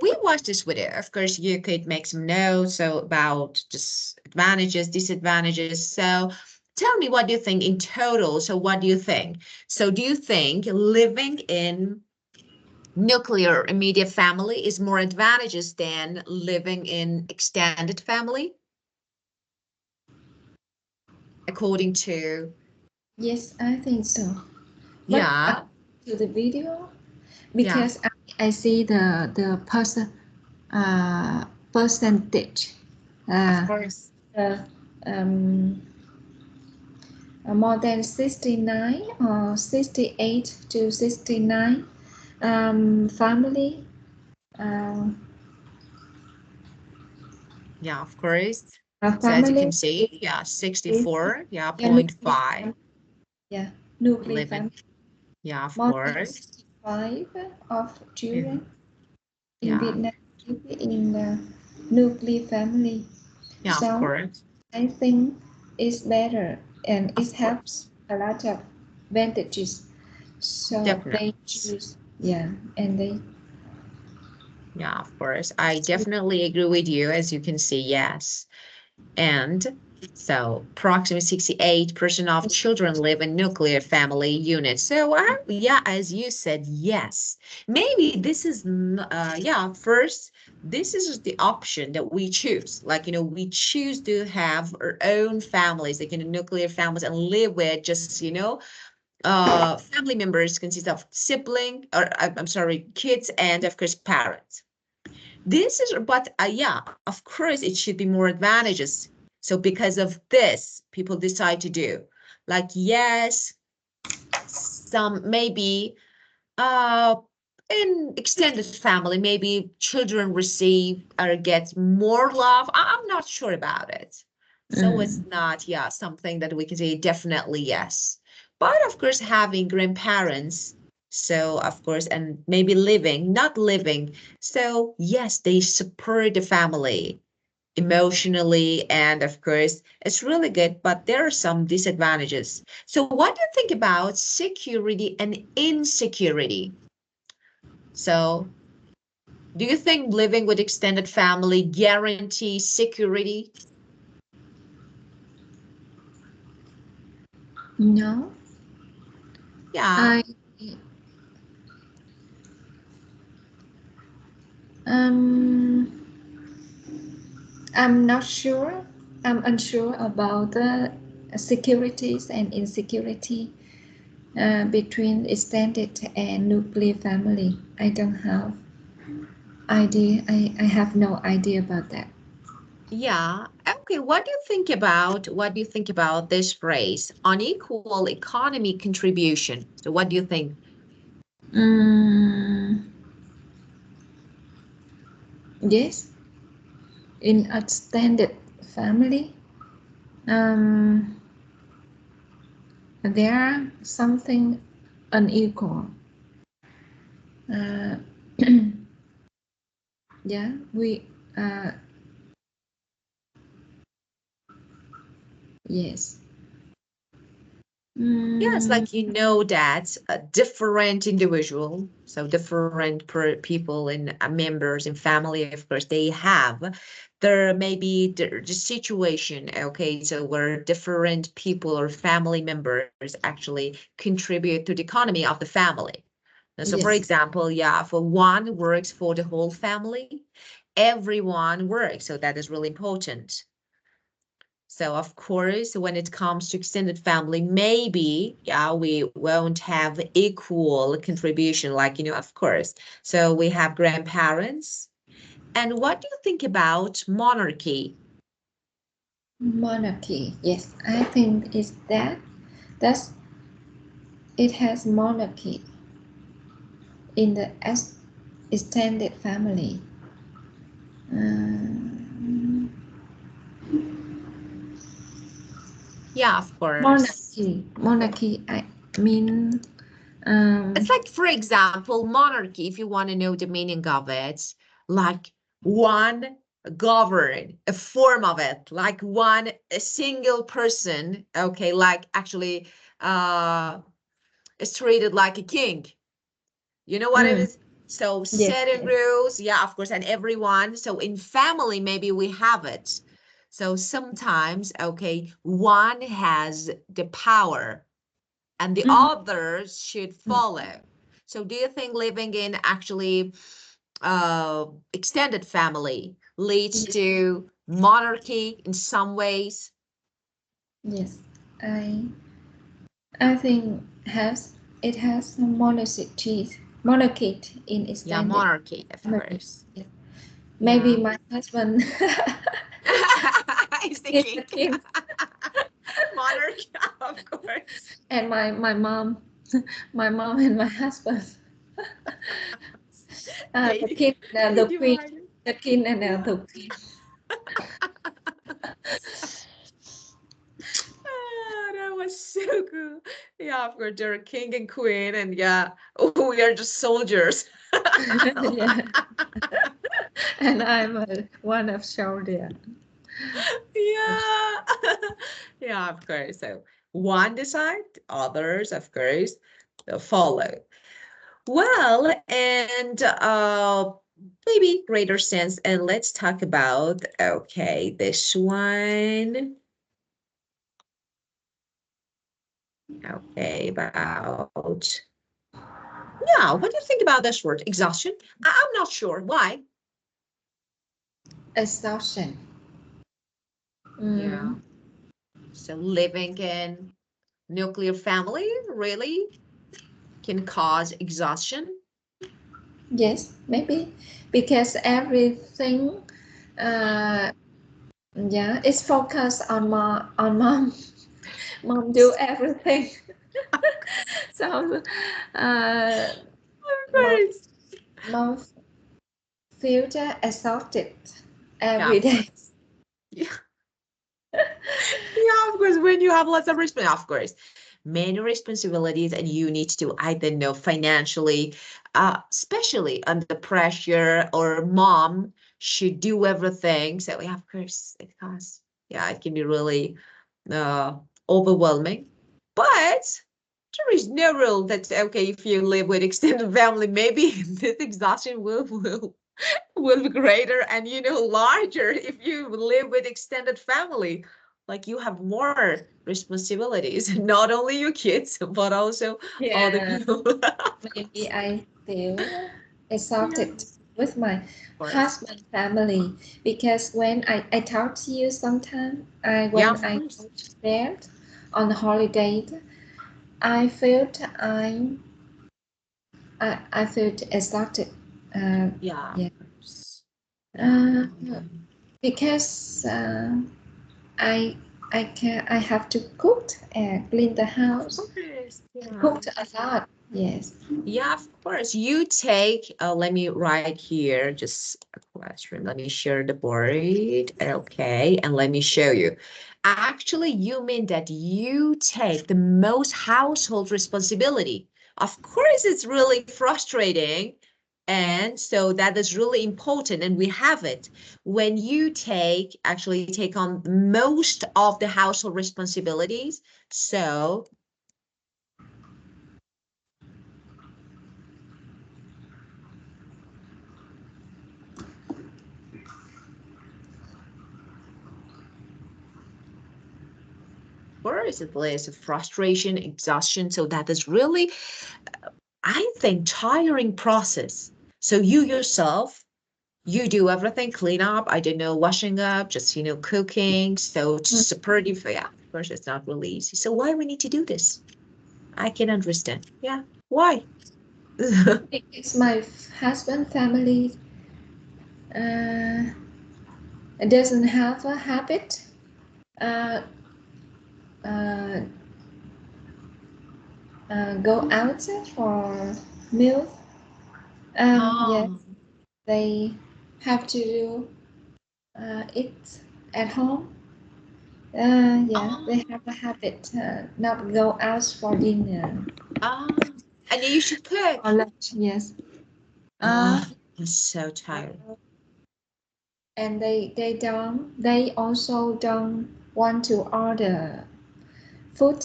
we watched this video. Of course, you could make some notes so about just advantages, disadvantages. So tell me, what do you think in total? So what do you think? So do you think living in nuclear immediate family is more advantageous than living in extended family? According to, Yes, I think so. But yeah, to the video, yeah, because I see the percentage. of Uh, course. uh, um, More than 69 or 68 to 69 family. Yeah, of course. A So as you can family see, yeah, is 64, yeah, yeah, point five. yeah, nuclear Living, family. yeah, of More than course. 65 of Mhm. children in Yeah, Vietnam live in the nuclear family. yeah, of So course. I think it's better and it Of has course. a lot of advantages. So Definitely. they choose, yeah, and they Yeah, of course. I definitely agree with you. As you can see, yes. And so approximately 68% of children live in nuclear family units. So yeah, as you said, yes. Maybe this is, yeah, first, this is the option that we choose. Like, we choose to have our own families, like, nuclear families and live with just, family members consist of sibling, or I'm sorry, kids and of course parents. This is, but yeah, of course, it should be more advantages. So because of this, people decide to do like, yes, some maybe uh in extended family, maybe children receive or get more love. I'm not sure about it. So it's not, yeah, something that we can say definitely yes. But of course, having grandparents, so of course, and maybe living, not living. So yes, they support the family emotionally, and of course, it's really good, but there are some disadvantages. So what do you think about security and insecurity? So do you think living with extended family guarantees security? no. Yeah, I um I'm not sure. I'm unsure about the securities and insecurity between extended and nuclear family. I don't have idea. I have no idea about that. yeah. Okay, what do you think about this phrase, unequal economy contribution? So what do you think? Mm, yes, in extended family, um, there are something unequal. Uh, yeah, we yes. Yes, Mm, like that a different individual, so different people and members and family, of course, they have there may be the situation, okay, so where different people or family members actually contribute to the economy of the family. And so, for yes, example, yeah, if one works for the whole family, everyone works, so that is really important. So of course, when it comes to extended family, maybe, yeah, we won't have equal contribution, like, of course. So we have grandparents. And what do you think about monarchy? monarchy. Yes, I think it's that. That's it has monarchy in the extended family. Um, Yeah, of course. monarchy. I mean, It's like, for example, monarchy, if you want to know the meaning of it, like one, govern a form of it, like a single person, okay, like actually is treated like a king. You know what it is? So Yes. setting rules, yeah, of course, and everyone. So in family, maybe we have it. So sometimes, okay, one has the power and the others should follow. So do you think living in actually extended family leads to monarchy in some ways? Yes, I think it has a monarchy in Yeah, extended monarchy, of family. course. Yes. Maybe Yeah. my husband He's the is king. the king, Monarchy, of course. and my mom, my mom and my husband, the king and They the queen, divided. the king and Yeah. the queen. Ah, that was so cool. Yeah, of course, they're king and queen, and yeah, we are just soldiers. Yeah, and I'm one of soldier. Yeah. Yeah, of course. So one decide, others, of course, follow. Well, and maybe greater sense. And let's talk about, okay, this one. Okay, about, yeah, what do you think about this word, exhaustion? I'm not sure. Why? Exhaustion. Yeah. So living in nuclear family really can cause exhaustion. Yes, maybe because everything, uh, yeah, it's focused on mom. Mom do everything. So, uh, Of mom, course. mom feel exhausted Yeah, every of day. course. Yeah. Yeah, of course, when you have lots of responsibilities, of course, many responsibilities, and you need to either know financially, especially under pressure, or mom should do everything. So yeah, of course, it costs. Yeah, it can be really uh, overwhelming. But there is no rule that's okay if you live with extended family. Maybe this exhaustion will be greater and larger if you live with extended family, like you have more responsibilities, not only your kids but also other Yeah, people. maybe I feel Yeah, exhausted with my of course. husband family because when I talk to you sometime, Yeah, when of I course. go to bed on holiday, I felt I felt exhausted. Yeah, of Yeah, course. Yeah. uh, because I I have to cook and clean the Of house. course. I Yeah. cooked a lot. Yes. Yeah, of course. You take, let me write here, just a question. Let me share the board. Okay, and let me show you. Actually, you mean that you take the most household responsibility. Of course, it's really frustrating. And so that is really important, and we have it. When you actually take on most of the household responsibilities, so course, it is a frustration, exhaustion. So that is really, I think, tiring process. So you yourself, you do everything, clean up, I don't know, washing up, just, cooking. So Mm. it's pretty, yeah, of course, it's not really easy. So why we need to do this? I can understand. Yeah. Why? Because my husband family uh, doesn't have a habit uh, uh, go out for meals. Yes, Oh, they have to eat at home. Yeah, they oh, have a habit not go out for dinner oh. And you should cook. or lunch. Yes. Uh, Oh, I'm so tired. and they also don't want to order food.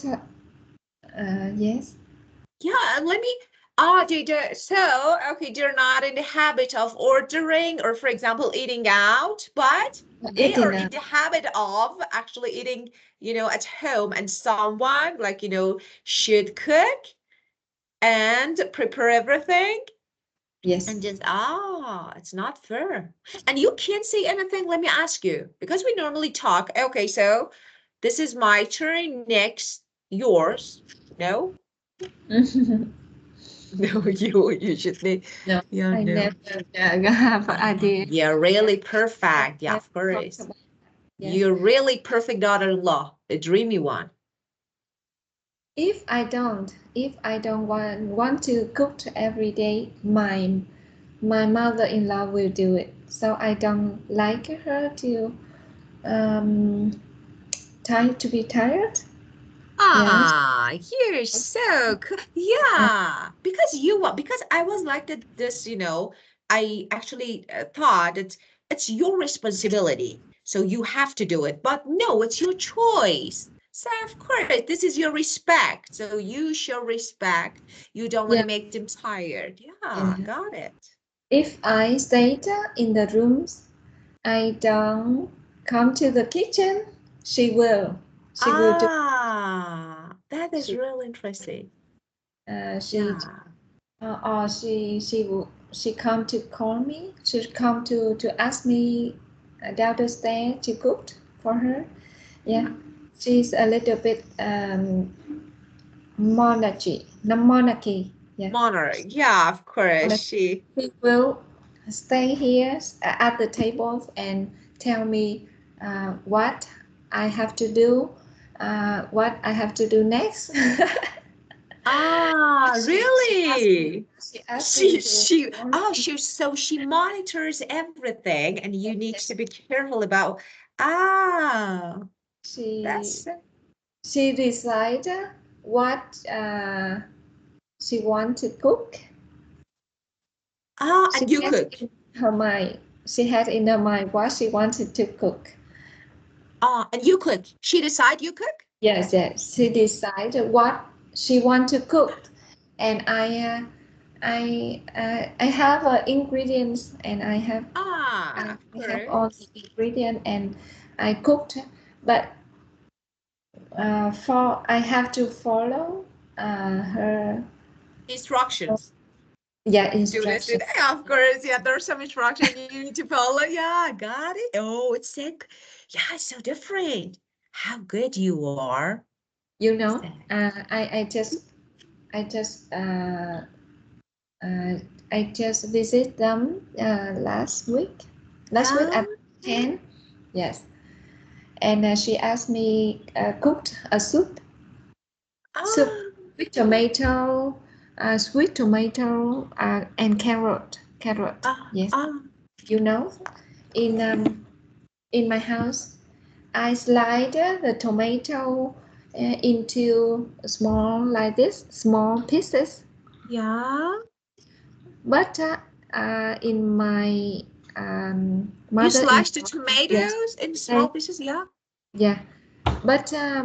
Yes. Yeah, let me. So okay, they're not in the habit of ordering or, for example, eating out, but they are Eating in the habit of actually eating, at home, and someone like, should cook and prepare everything. yes. And just, it's not fair. And you can't say anything. Let me ask you, because we normally talk. Okay, so this is my turn, next yours. No? No, you should be. No, Yeah, I no. never have an idea. Yeah, really perfect. Yeah, Never of talked course. about. Yes. You're really perfect daughter-in-law, the dreamy one. If I don't want to cook every day, my mother-in-law will do it. So I don't like her to to be tired. Yes. You're so cool. Yeah, because I was like that, I actually thought it's your responsibility. So you have to do it. But no, it's your choice. So of course, this is your respect. So you show respect. You don't want Yeah. to make them tired. Yeah, Yeah. got it. If I stayed in the rooms, I don't come to the kitchen. She will. She will do. That is She real interesting. she Yeah. or she come to call me. She come to ask me down the stairs to cook for her. Yeah, she's a little bit monarchy. Yeah, Monarch. Yeah, of course. monarchy. She will stay here at the tables and tell me what I have to do, what I have to do next. Really? She asked me to. So she monitors everything, and you need Yes, to be careful about. Ah, she that's she decided what she want to cook. She and you had cook. in her mind. She had in her mind what she wanted to cook. And you cook. She decide you cook? Yes, yes. She decided what she want to cook, and I have ingredients, and I Of have all course. the ingredients, and I cooked. But for I have to follow her Instructions. yeah Do this. instruction. Yeah, of course. Yeah, there's some instruction you need to follow. Yeah, got it. Oh, yeah, it's so different. How good you are. You Is know, that? I just uh, I just visit them last week. Last week Yeah. at 10. Yes, and she asked me cooked a soup Ah, with tomato, sweet tomato, and carrot. ah, Yes, ah. you know, in um, in my house, I slide the tomato into small like this, small pieces. Yeah. But in my You mother in slice the yes, tomatoes in they, small pieces. Yeah. yeah. But uh,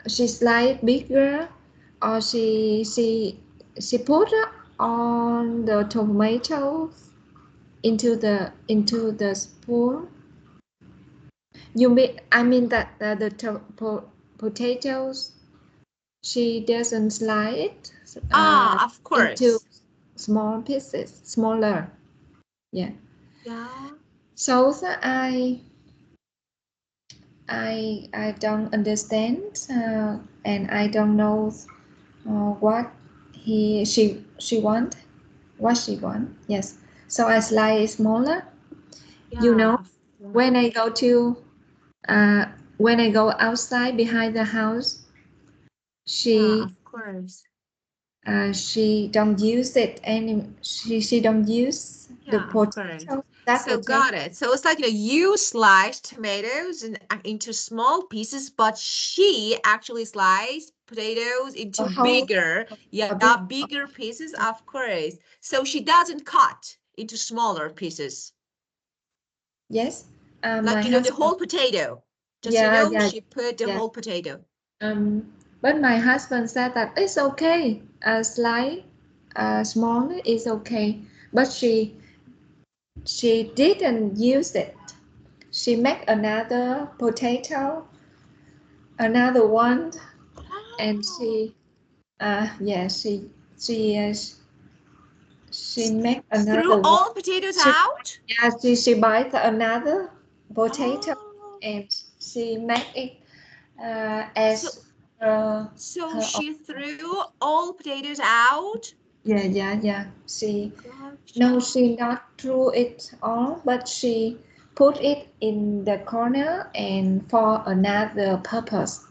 she slice bigger, or she put on the tomatoes into the spoon. You mean I mean that potatoes she doesn't slice it Of into course. small pieces, smaller. Yeah. Yeah. So I don't understand and I don't know what she want, what she want. Yes. So I slice smaller. You Yeah. know, when I go to uh, when I go outside behind the house, Yeah, she of course. she don't use it any. She don't use the Yeah, of course. that So potato. got it. So it's like, you slice tomatoes into small pieces, but she actually sliced potatoes into A whole- bigger, bigger pieces, of course. So she doesn't cut into smaller pieces. Yes. Like, My the husband, whole potato. Just, she put the whole potato. But my husband said that it's okay. A slice, small is okay. But she didn't use it. She make another potato, another one, and she make another Threw one. all potatoes out? Yeah, she buys another potato and she make it as So she threw all potatoes out? Yeah. She not threw it all, but she put it in the corner and for another purpose.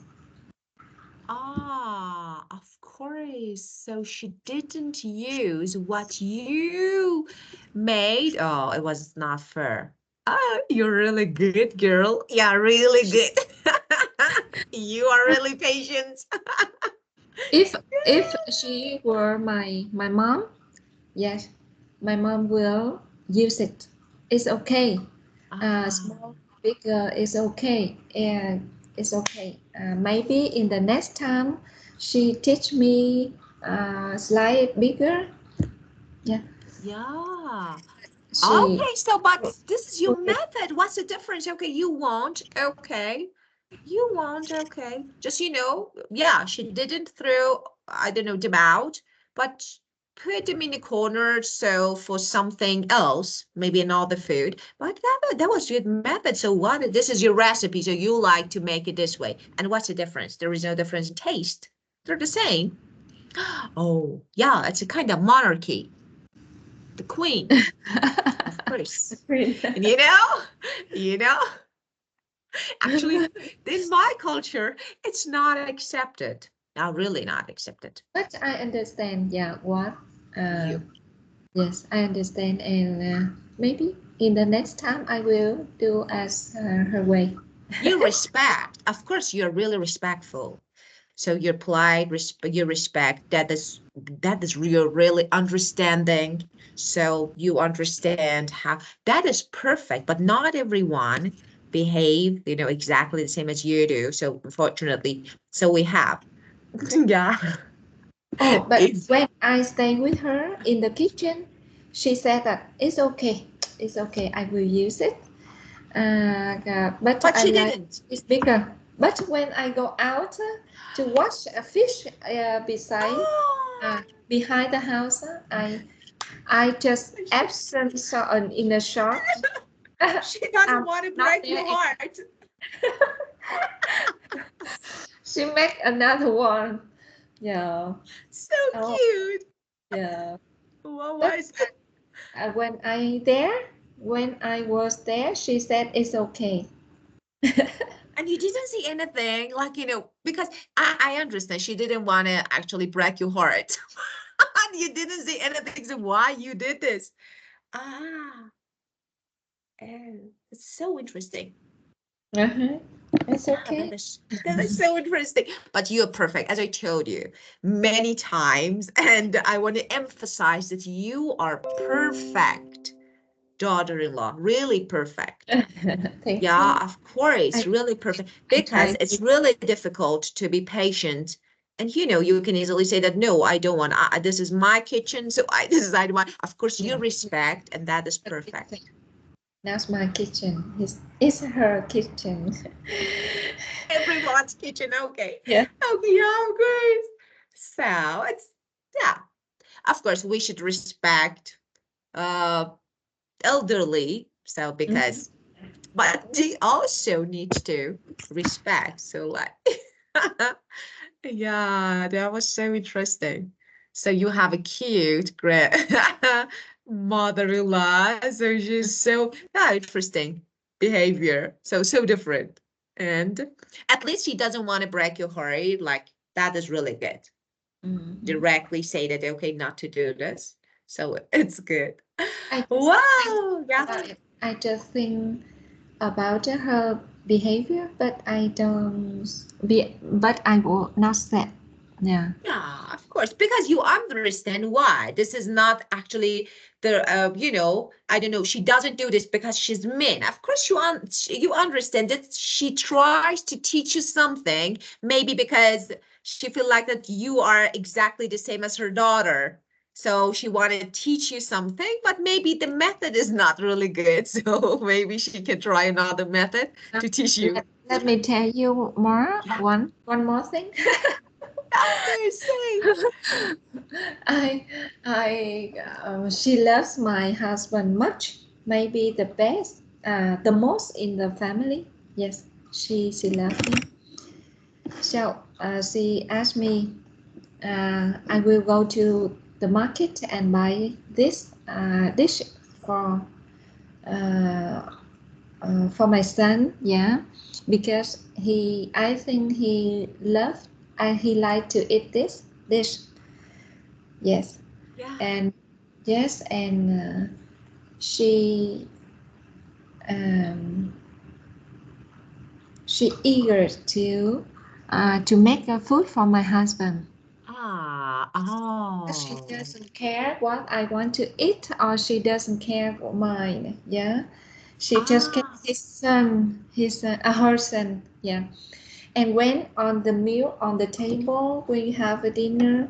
Of course. So she didn't use what you made. Oh, it was not fair. Oh, you're really good, girl. Yeah, really good. You are really patient. If she were my mom, yes, my mom will use it. It's okay. Small, bigger is okay, and it's okay. Maybe in the next time she teach me slightly bigger. Yeah. Yeah. She Okay, so but this is your method. What's the difference? Okay, you want, okay. You want, okay. Just, yeah, she didn't throw, I don't know, them out, but put them in the corner. So for something else, maybe another food, but that was your method. So what, this is your recipe. So you like to make it this way. And what's the difference? There is no difference in taste. They're the same. Oh, yeah, it's a kind of monarchy. The queen, of course. And you know, actually, in my culture, it's not accepted. Now, really not accepted. But I understand, yeah, what? You. Yes, I understand, and maybe in the next time I will do as her way. You respect. Of course, you're really respectful. So you're polite, you respect. That is you're really understanding. So you understand how that is perfect, but not everyone behave, exactly the same as you do. So unfortunately, so we have. Yeah. Oh, but when I stay with her in the kitchen, she said that it's okay, I will use it. But I she like didn't. it's bigger. But when I go out to wash a fish behind the house, I just absent in a shop. She doesn't want to break your heart. She make another one. Yeah. So cute. Yeah. What was it? When I was there, she said it's okay. And you didn't see anything, like, because I understand she didn't want to actually break your heart. And you didn't see anything, so why you did this? Oh, it's so interesting. It's okay. That is so interesting. But you're perfect, as I told you many times. And I want to emphasize that you are perfect daughter-in-law, really perfect. Thank Yeah, you. of course, really perfect. Because it's really difficult to be patient. And you can easily say that, no, I don't want, this is my kitchen, so I decide why. Of course, you respect, and that is perfect. That's my kitchen. It's her kitchen. Everyone's kitchen, okay. Yeah. Okay, yeah, great. So it's, yeah, of course, we should respect elderly. So because, but they also need to respect. So like, yeah, that was so interesting. So you have a cute, great mother-in-law. So she's so interesting behavior. So different. And at least she doesn't want to break your heart. Like, that is really good. Directly say that, okay, not to do this. So it's good. Wow. Yeah. I just think about her behavior, but I don't be. But I will not say Yeah. Yeah, of course, because you understand why. This is not actually the, I don't know, she doesn't do this because she's mean. Of course, you understand that she tries to teach you something, maybe because she feel like that you are exactly the same as her daughter. So she wanted to teach you something, but maybe the method is not really good. So maybe she can try another method to teach you. Let me tell you more. Yeah. One more thing. Okay, say. She loves my husband much. Maybe the best, the most in the family. Yes, she loves him. So she asked me, I will go to the market and buy this dish for for my son. Yeah, because I think he liked to eat this dish. Yes, Yeah. and yes, and she um, she eager to make a food for my husband. She Oh. doesn't care what I want to eat, or she doesn't care for mine. Yeah, she just cares Ah, her son. Yeah, and when on the meal on the table we have a dinner,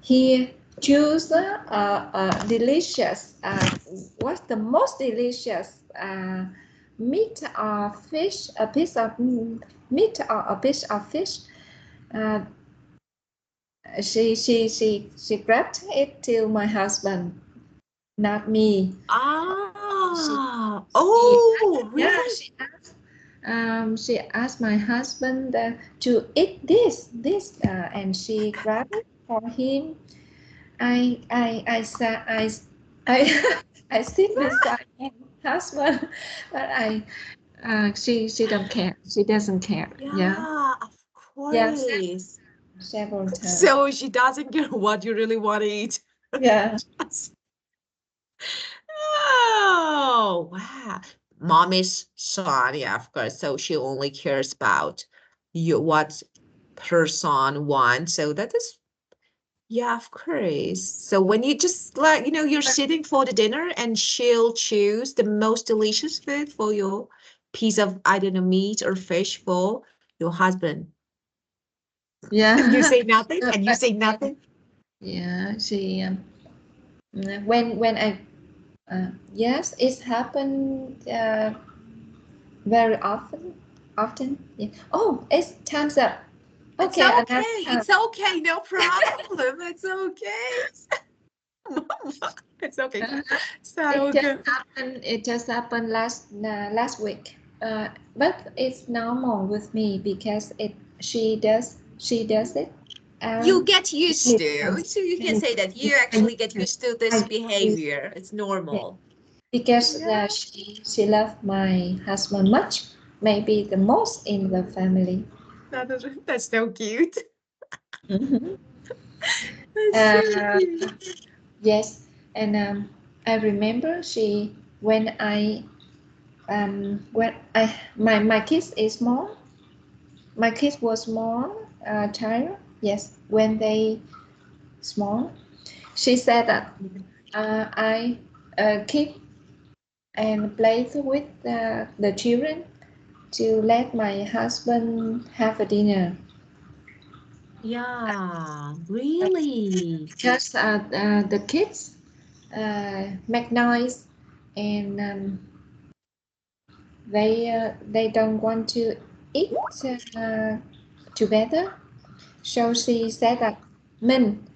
he choose delicious. What's the most delicious meat or fish? A piece of meat or a piece of fish. Uh, she grabbed it to my husband, not me. She, she oh, yeah really? she asked my husband to eat this and she grabbed it for him. I said I I sit beside my husband, but she don't care. She doesn't care. Yeah, Yeah, of yeah, course. several times. So she doesn't care what you really want to eat. Yeah, Oh, wow. Mommy's son, yeah, of course. So she only cares about what her son wants. So that is, yeah, of course. So when you just like, you're sitting for the dinner and she'll choose the most delicious food for your piece of, I don't know, meat or fish for your husband. And you yeah. say nothing, and you But say nothing. yeah, she when I yes, it's happened very often. Yeah. Oh, it's time's up. It's Okay, okay. another time. It's okay. No problem. It's okay. It's okay. So good. It just happened last week. But it's normal with me because she does it. You Um, get used many to. times, So you can many say times. that you I, actually get used to this I behavior. It's yeah, normal. because Yeah. she loved my husband much, maybe the most in the family. That's so cute. Mhm. That's so Uh, cute. yes, and I remember when my kids is small. My kids was small child. Yes, when they small, she said that I keep and play with the children to let my husband have a dinner Yeah, really. because the kids make noise and they don't want to eat together. So she said that Min,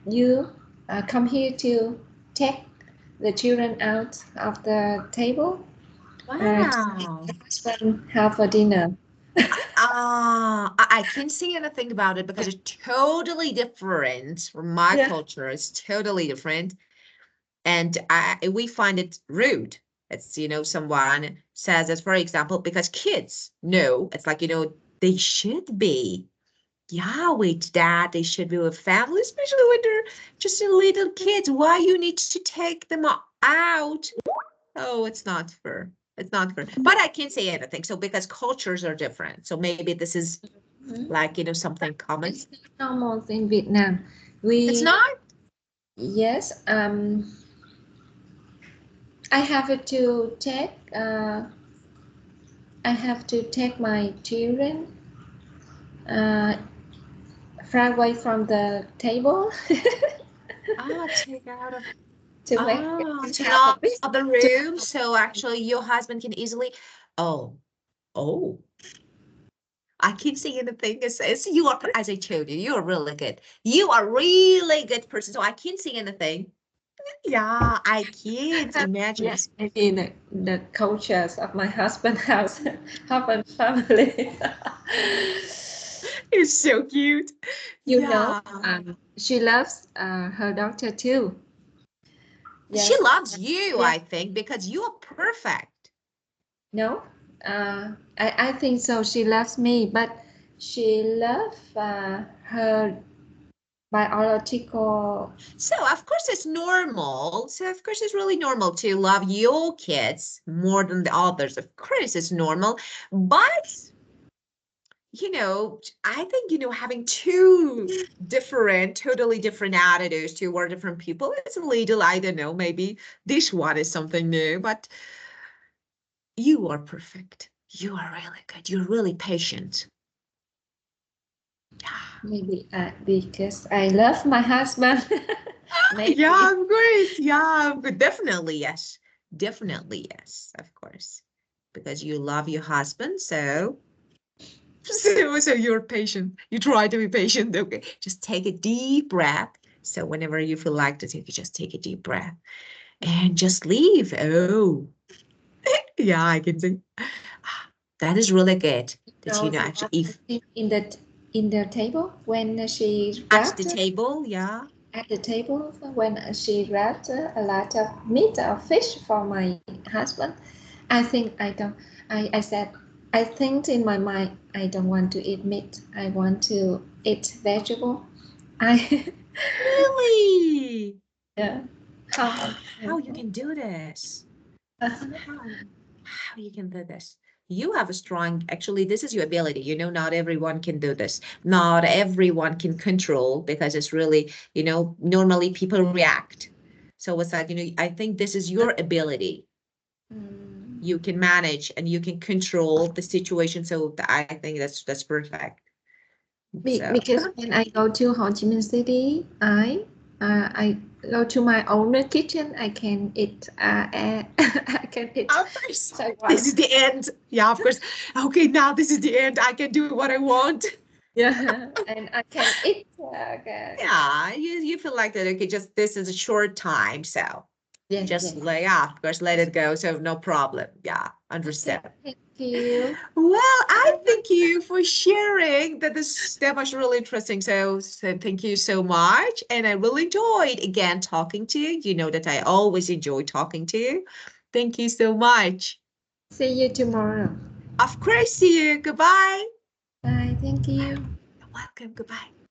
you come here to take the children out of the table to let Wow. the husband have a dinner. I can't say anything about it because it's totally different from my Yeah. culture. It's totally different. And we find it rude. It's, someone says that, for example, because kids know, it's like, they should be, yeah, with dad, they should be with family, especially when they're just little kids. Why you need to take them out? Oh, it's not fair. It's not fair. But I can't say anything. So because cultures are different. So maybe this is Like, you know, something common. It's not normal in Vietnam. It's not? Yes. I have to take. I have to take my children far away from the table. Take out of to to have another room. So actually your husband can easily, oh, I keep saying the thing is you are, as I told you, you are really good. You are really good person. So I can't say anything. Yeah, I can't imagine. Yes, maybe the cultures of my husband's house, husband family. It's so cute. You know, she loves her daughter too. She Yes. loves you, Yeah. I think, because you are perfect. No, I think so. She loves me, but she loves her biological. So of course it's normal. So of course it's really normal to love your kids more than the others. Of course it's normal, but you know, I think, you know, having two different, totally different attitudes toward different people is a little, I don't know, maybe this one is something new, but you are perfect. You are really good. You're really patient. Maybe because I love my husband. Maybe. Yeah, of course. Yeah, but definitely yes. Definitely yes, of course. Because you love your husband, so so you're patient. You try to be patient. Okay, just take a deep breath. So whenever you feel like to take, just take a deep breath and just leave. Oh, yeah, I can see. That is really good. That you know actually, if In the table when she at the grabbed table, yeah. at the table when she grabbed a lot of meat or fish for my husband. I think I don't. I said I think in my mind I don't want to eat meat. I want to eat vegetable. I Really? yeah. How you can do this? How you can do this? You have a strong, actually, this is your ability. You know, not everyone can do this. Not everyone can control because it's really, you know, normally people react. So it's like, you know, I think this is your ability. You can manage and you can control the situation. So I think that's perfect. So. Because when I go to Ho Chi Minh City, I go to my own kitchen. I can eat. I can eat. Of course, this is the end. Yeah, of course. Okay, now this is the end. I can do what I want. Yeah, and I can eat. Yeah, you feel like that. Okay, just this is a short time, so Yeah, just yeah. lay off. Of course, let it go. So no problem. Yeah, understand. Thank you. Well, I thank you for sharing that was really interesting. So thank you so much. And I really enjoyed again talking to you. You know that I always enjoy talking to you. Thank you so much. See you tomorrow. Of course, see you. Goodbye. Bye. Thank you. You're welcome. Goodbye.